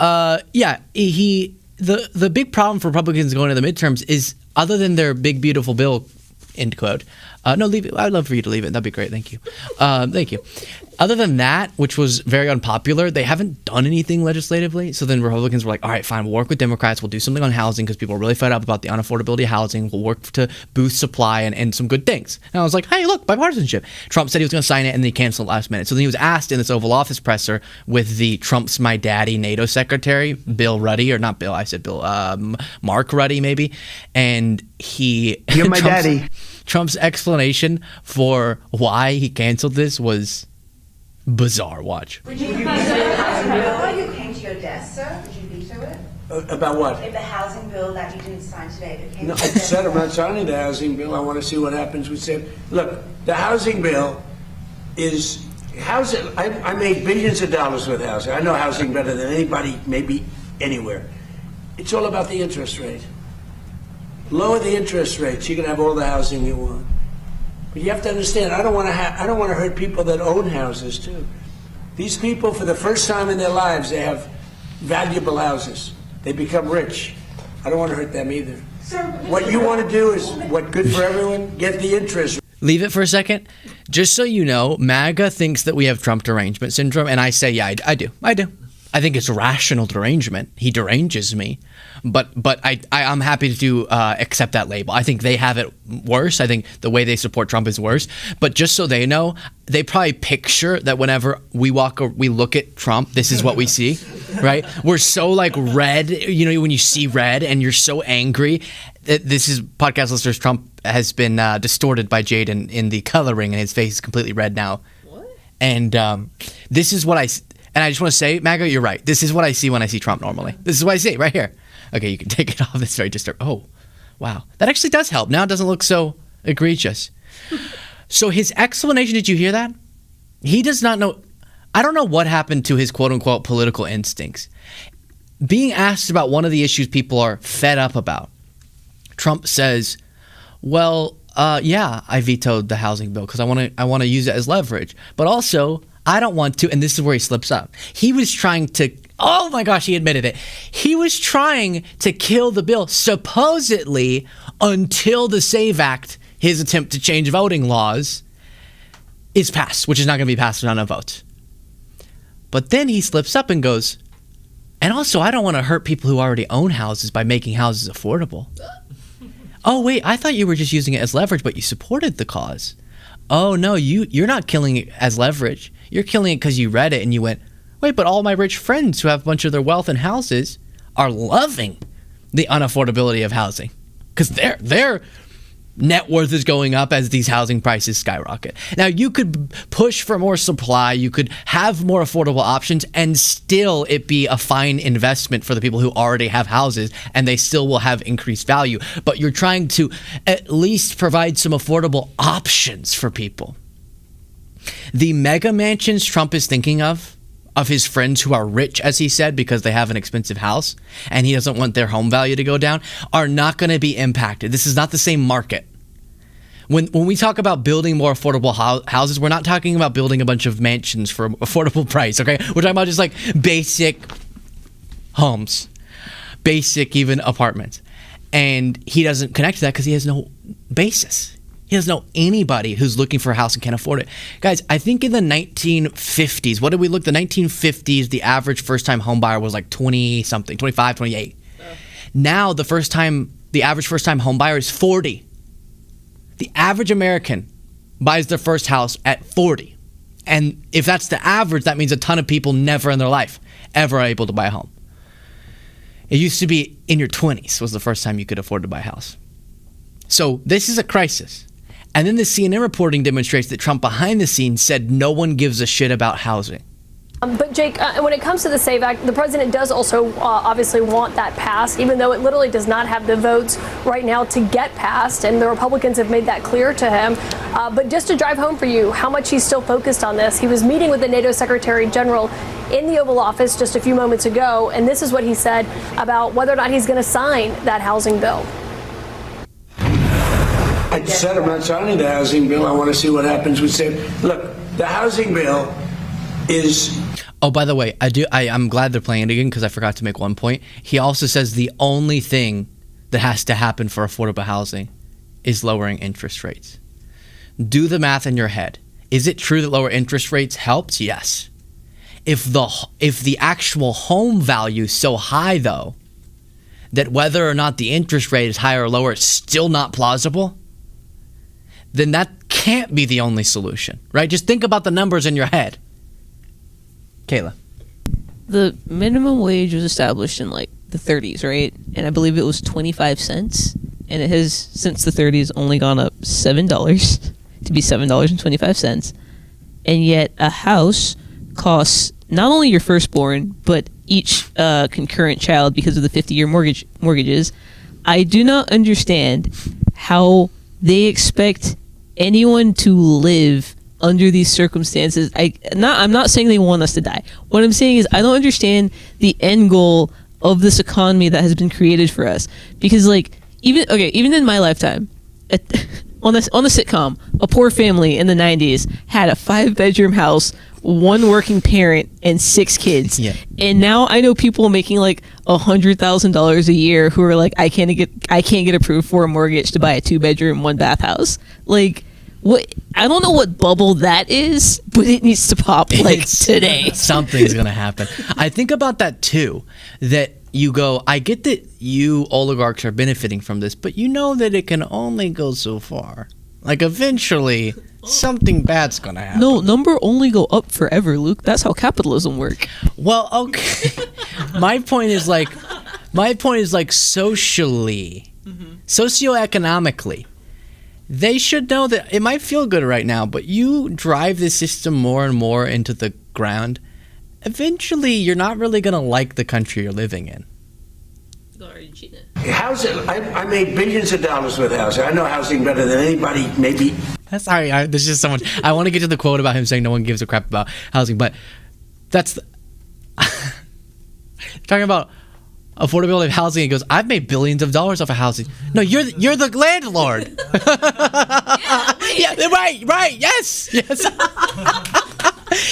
the big problem for Republicans going to the midterms is, other than their big beautiful bill, end quote. No, leave it. I'd love for you to leave it. That'd be great. Thank you. Thank you. Other than that, which was very unpopular, they haven't done anything legislatively. So then Republicans were like, all right, fine, we'll work with Democrats. We'll do something on housing because people are really fed up about the unaffordability of housing. We'll work to boost supply and some good things. And I was like, hey, look, bipartisanship. Trump said he was going to sign it, and then he canceled last minute. So then he was asked in this Oval Office presser with the Trump's My Daddy NATO secretary, Bill Ruddy, or not Bill, I said Bill, Mark Ruddy maybe. And You're my daddy. Trump's explanation for why he canceled this was bizarre. Watch. Would you veto the housing bill you came to your desk, sir? Would you veto it? About what? If the housing bill that you didn't sign today that came No, to I your desk. said I'm not signing the housing bill. I want to see what happens with it. Look, the housing bill is housing. I made billions of dollars with housing. I know housing better than anybody, maybe anywhere. It's all about the interest rate. Lower the interest rates, you can have all the housing you want. But you have to understand, I don't want to hurt people that own houses too. These people, for the first time in their lives, they have valuable houses. They become rich. I don't want to hurt them either. What you want to do is what good for everyone. Get the interest. Leave it for a second. Just so you know, MAGA thinks that we have Trump derangement syndrome, and I say, yeah, I do. I think it's rational derangement. He deranges me, but I'm happy to accept that label. I think they have it worse. I think the way they support Trump is worse. But just so they know, they probably picture that whenever we look at Trump, this is what we see, right? We're so like red. You know, when you see red and you're so angry. This is podcast listeners. Trump has been distorted by Jaden in the coloring, and his face is completely red now. What? And this is what I. And I just want to say, MAGA, you're right. This is what I see when I see Trump normally. This is what I see right here. Okay, you can take it off. It's very disturbing. Oh, wow. That actually does help. Now it doesn't look so egregious. So his explanation, did you hear that? He does not know. I don't know what happened to his quote-unquote political instincts. Being asked about one of the issues people are fed up about, Trump says, well, yeah, I vetoed the housing bill because I want to use it as leverage. But also, I don't want to, and this is where he slips up. He was trying to, oh my gosh, he admitted it. He was trying to kill the bill, supposedly, until the SAVE Act, his attempt to change voting laws, is passed, which is not going to be passed without a vote. But then he slips up and goes, and also, I don't want to hurt people who already own houses by making houses affordable. Oh, wait, I thought you were just using it as leverage, but you supported the cause. Oh, no, you're not killing it as leverage. You're killing it because you read it and you went, wait, but all my rich friends who have a bunch of their wealth in houses are loving the unaffordability of housing because their net worth is going up as these housing prices skyrocket. Now, you could push for more supply. You could have more affordable options and still it be a fine investment for the people who already have houses and they still will have increased value. But you're trying to at least provide some affordable options for people. The mega mansions Trump is thinking of his friends who are rich, as he said, because they have an expensive house and he doesn't want their home value to go down, are not going to be impacted. This is not the same market. When we talk about building more affordable houses, we're not talking about building a bunch of mansions for affordable price, okay? We're talking about just like basic homes, basic even apartments. And he doesn't connect to that because he has no basis. He doesn't know anybody who's looking for a house and can't afford it. Guys, I think in the 1950s, what did we look? The 1950s, the average first-time home buyer was like 20-something, 25, 28. Now, the average first-time home buyer is 40. The average American buys their first house at 40. And if that's the average, that means a ton of people never in their life ever are able to buy a home. It used to be in your 20s was the first time you could afford to buy a house. So this is a crisis. And then the CNN reporting demonstrates that Trump behind the scenes said no one gives a shit about housing. But Jake, when it comes to the SAVE Act, the president does also obviously want that passed, even though it literally does not have the votes right now to get passed, and the Republicans have made that clear to him. But just to drive home for you how much he's still focused on this, he was meeting with the NATO Secretary General in the Oval Office just a few moments ago, and this is what he said about whether or not he's going to sign that housing bill. I said I'm not signing the housing bill. I want to see what happens with SAVE. Look, the housing bill is... Oh, by the way, I'm glad they're playing it again because I forgot to make one point. He also says the only thing that has to happen for affordable housing is lowering interest rates. Do the math in your head. Is it true that lower interest rates helps? Yes. If the actual home value is so high, though, that whether or not the interest rate is higher or lower, it's still not plausible, then that can't be the only solution, right? Just think about the numbers in your head. Kayla. The minimum wage was established in like the 30s, right? And I believe it was 25 cents. And it has, since the 30s, only gone up $7 to be $7.25. And yet a house costs not only your firstborn, but each concurrent child because of the 50-year mortgages. I do not understand how they expect anyone to live under these circumstances. I'm not saying they want us to die. What I'm saying is I don't understand the end goal of this economy that has been created for us. Because even in my lifetime, on the sitcom, a poor family in the 90s had a 5-bedroom house, 1 working parent, and 6 kids. Yeah. And now I know people making like $100,000 a year who are like, I can't get approved for a mortgage to buy a 2-bedroom, 1-bath house. Like, what? I don't know what bubble that is, but it needs to pop today. Something's gonna happen. I think about that too. That you go, I get that you oligarchs are benefiting from this, but you know that it can only go so far. Like eventually, something bad's gonna happen. No, number only go up forever, Luke. That's how capitalism works. Well, okay. My point is socially, socioeconomically, they should know that it might feel good right now, but you drive this system more and more into the ground, eventually you're not really going to like the country you're living in. Housing, I made billions of dollars with housing. I know housing better than anybody, maybe. Sorry, there's just so much. I want to get to the quote about him saying no one gives a crap about housing, but that's talking about affordability of housing. He goes, I've made billions of dollars off of housing. No, you're the landlord. Yeah, right, yes.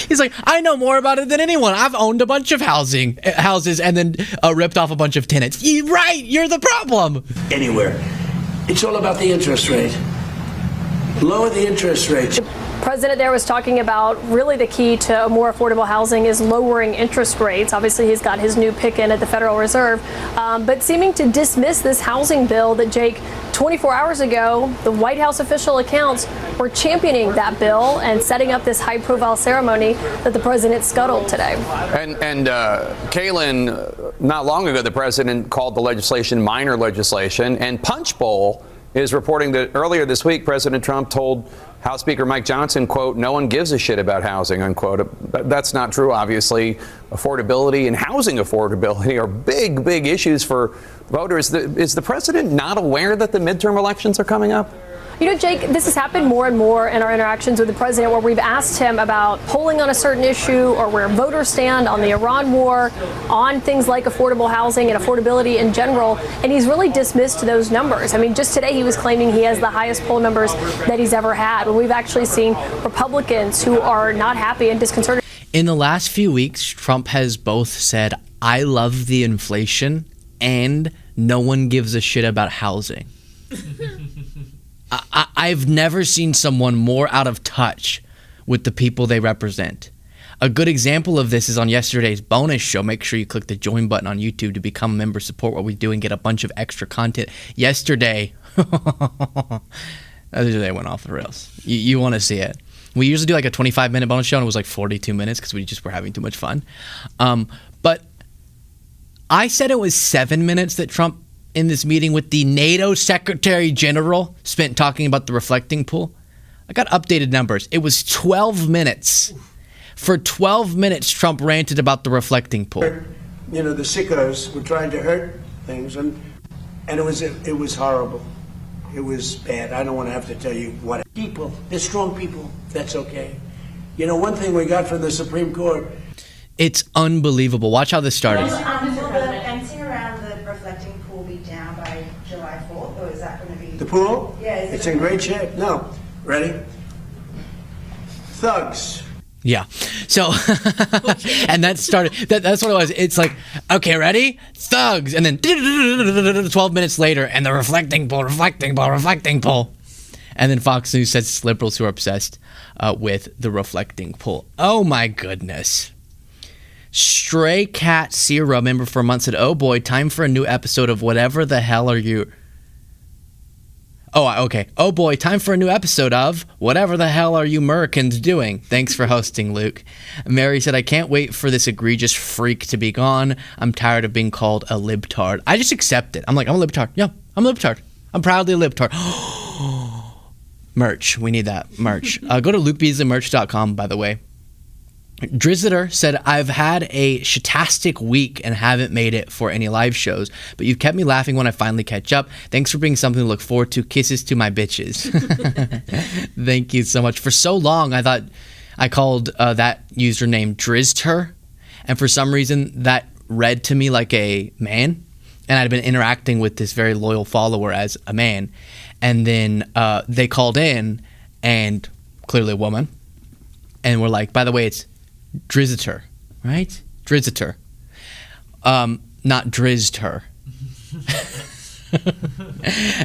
He's like, I know more about it than anyone. I've owned a bunch of houses and then ripped off a bunch of tenants. You're the problem. Anywhere. It's all about the interest rate. Lower the interest rates. President there was talking about really the key to more affordable housing is lowering interest rates. Obviously, he's got his new pick in at the Federal Reserve, but seeming to dismiss this housing bill that, Jake, 24 hours ago, the White House official accounts were championing that bill and setting up this high-profile ceremony that the president scuttled today. And Kaylin, not long ago, the president called the legislation minor legislation, and Punchbowl is reporting that earlier this week, President Trump told House Speaker Mike Johnson, quote, no one gives a shit about housing, unquote. That's not true, obviously. Affordability and housing affordability are big, big issues for voters. Is the president not aware that the midterm elections are coming up? You know, Jake, this has happened more and more in our interactions with the president where we've asked him about polling on a certain issue or where voters stand on the Iran war, on things like affordable housing and affordability in general, and he's really dismissed those numbers. I mean, just today he was claiming he has the highest poll numbers that he's ever had, when we've actually seen Republicans who are not happy and disconcerted. In the last few weeks, Trump has both said, I love the inflation, and no one gives a shit about housing. I've never seen someone more out of touch with the people they represent. A good example of this is on yesterday's bonus show. Make sure you click the join button on YouTube to become a member, support what we do, and get a bunch of extra content. Yesterday, they went off the rails. You want to see it. We usually do like a 25-minute bonus show, and it was like 42 minutes because we just were having too much fun. But I said it was 7 minutes that Trump, in this meeting with the NATO Secretary General, spent talking about the reflecting pool. I got updated numbers. It was 12 minutes. For 12 minutes, Trump ranted about the reflecting pool. You know, the sickos were trying to hurt things, and it was horrible. It was bad. I don't want to have to tell you what. People, they're strong people. That's okay. You know, one thing we got from the Supreme Court. It's unbelievable. Watch how this started. Will the fencing around the reflecting pool be down by July 4th, or is that going to be... The pool? Yeah. It's in great shape. No. Ready? Thugs. Yeah. So, and that started, that's what it was. It's like, okay, ready? Thugs. And then 12 minutes later, and the reflecting pool. And then Fox News says it's liberals who are obsessed with the reflecting pool. Oh my goodness. Stray Cat Zero, member for a month, said, oh boy, time for a new episode of Whatever the Hell Are You... Oh, okay. Oh boy, time for a new episode of Whatever the Hell Are You Americans Doing? Thanks for hosting, Luke. Mary said, I can't wait for this egregious freak to be gone. I'm tired of being called a libtard. I just accept it. I'm like, I'm a libtard. Yeah, I'm a libtard. I'm proudly a libtard. Merch. We need that. Merch. Go to lukebeasleymerch.com, by the way. Drizziter said, I've had a shitastic week and haven't made it for any live shows, but you've kept me laughing when I finally catch up. Thanks for being something to look forward to. Kisses to my bitches. Thank you so much. For so long, I thought I called that username Drizzter, and for some reason that read to me like a man, and I'd been interacting with this very loyal follower as a man, and then they called in, and clearly a woman, and we're like, by the way, it's Drizziter, right? Drizziter. Not drizzed her.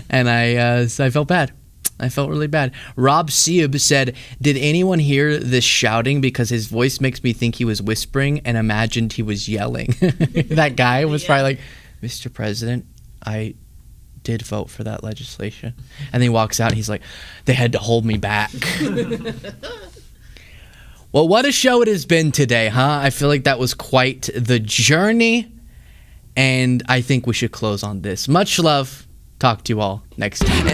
And I felt bad. I felt really bad. Rob Seub said, did anyone hear this shouting? Because his voice makes me think he was whispering and imagined he was yelling. That guy was probably like, Mr. President, I did vote for that legislation. And then he walks out and he's like, they had to hold me back. Well, what a show it has been today, huh? I feel like that was quite the journey, and I think we should close on this. Much love. Talk to you all next time.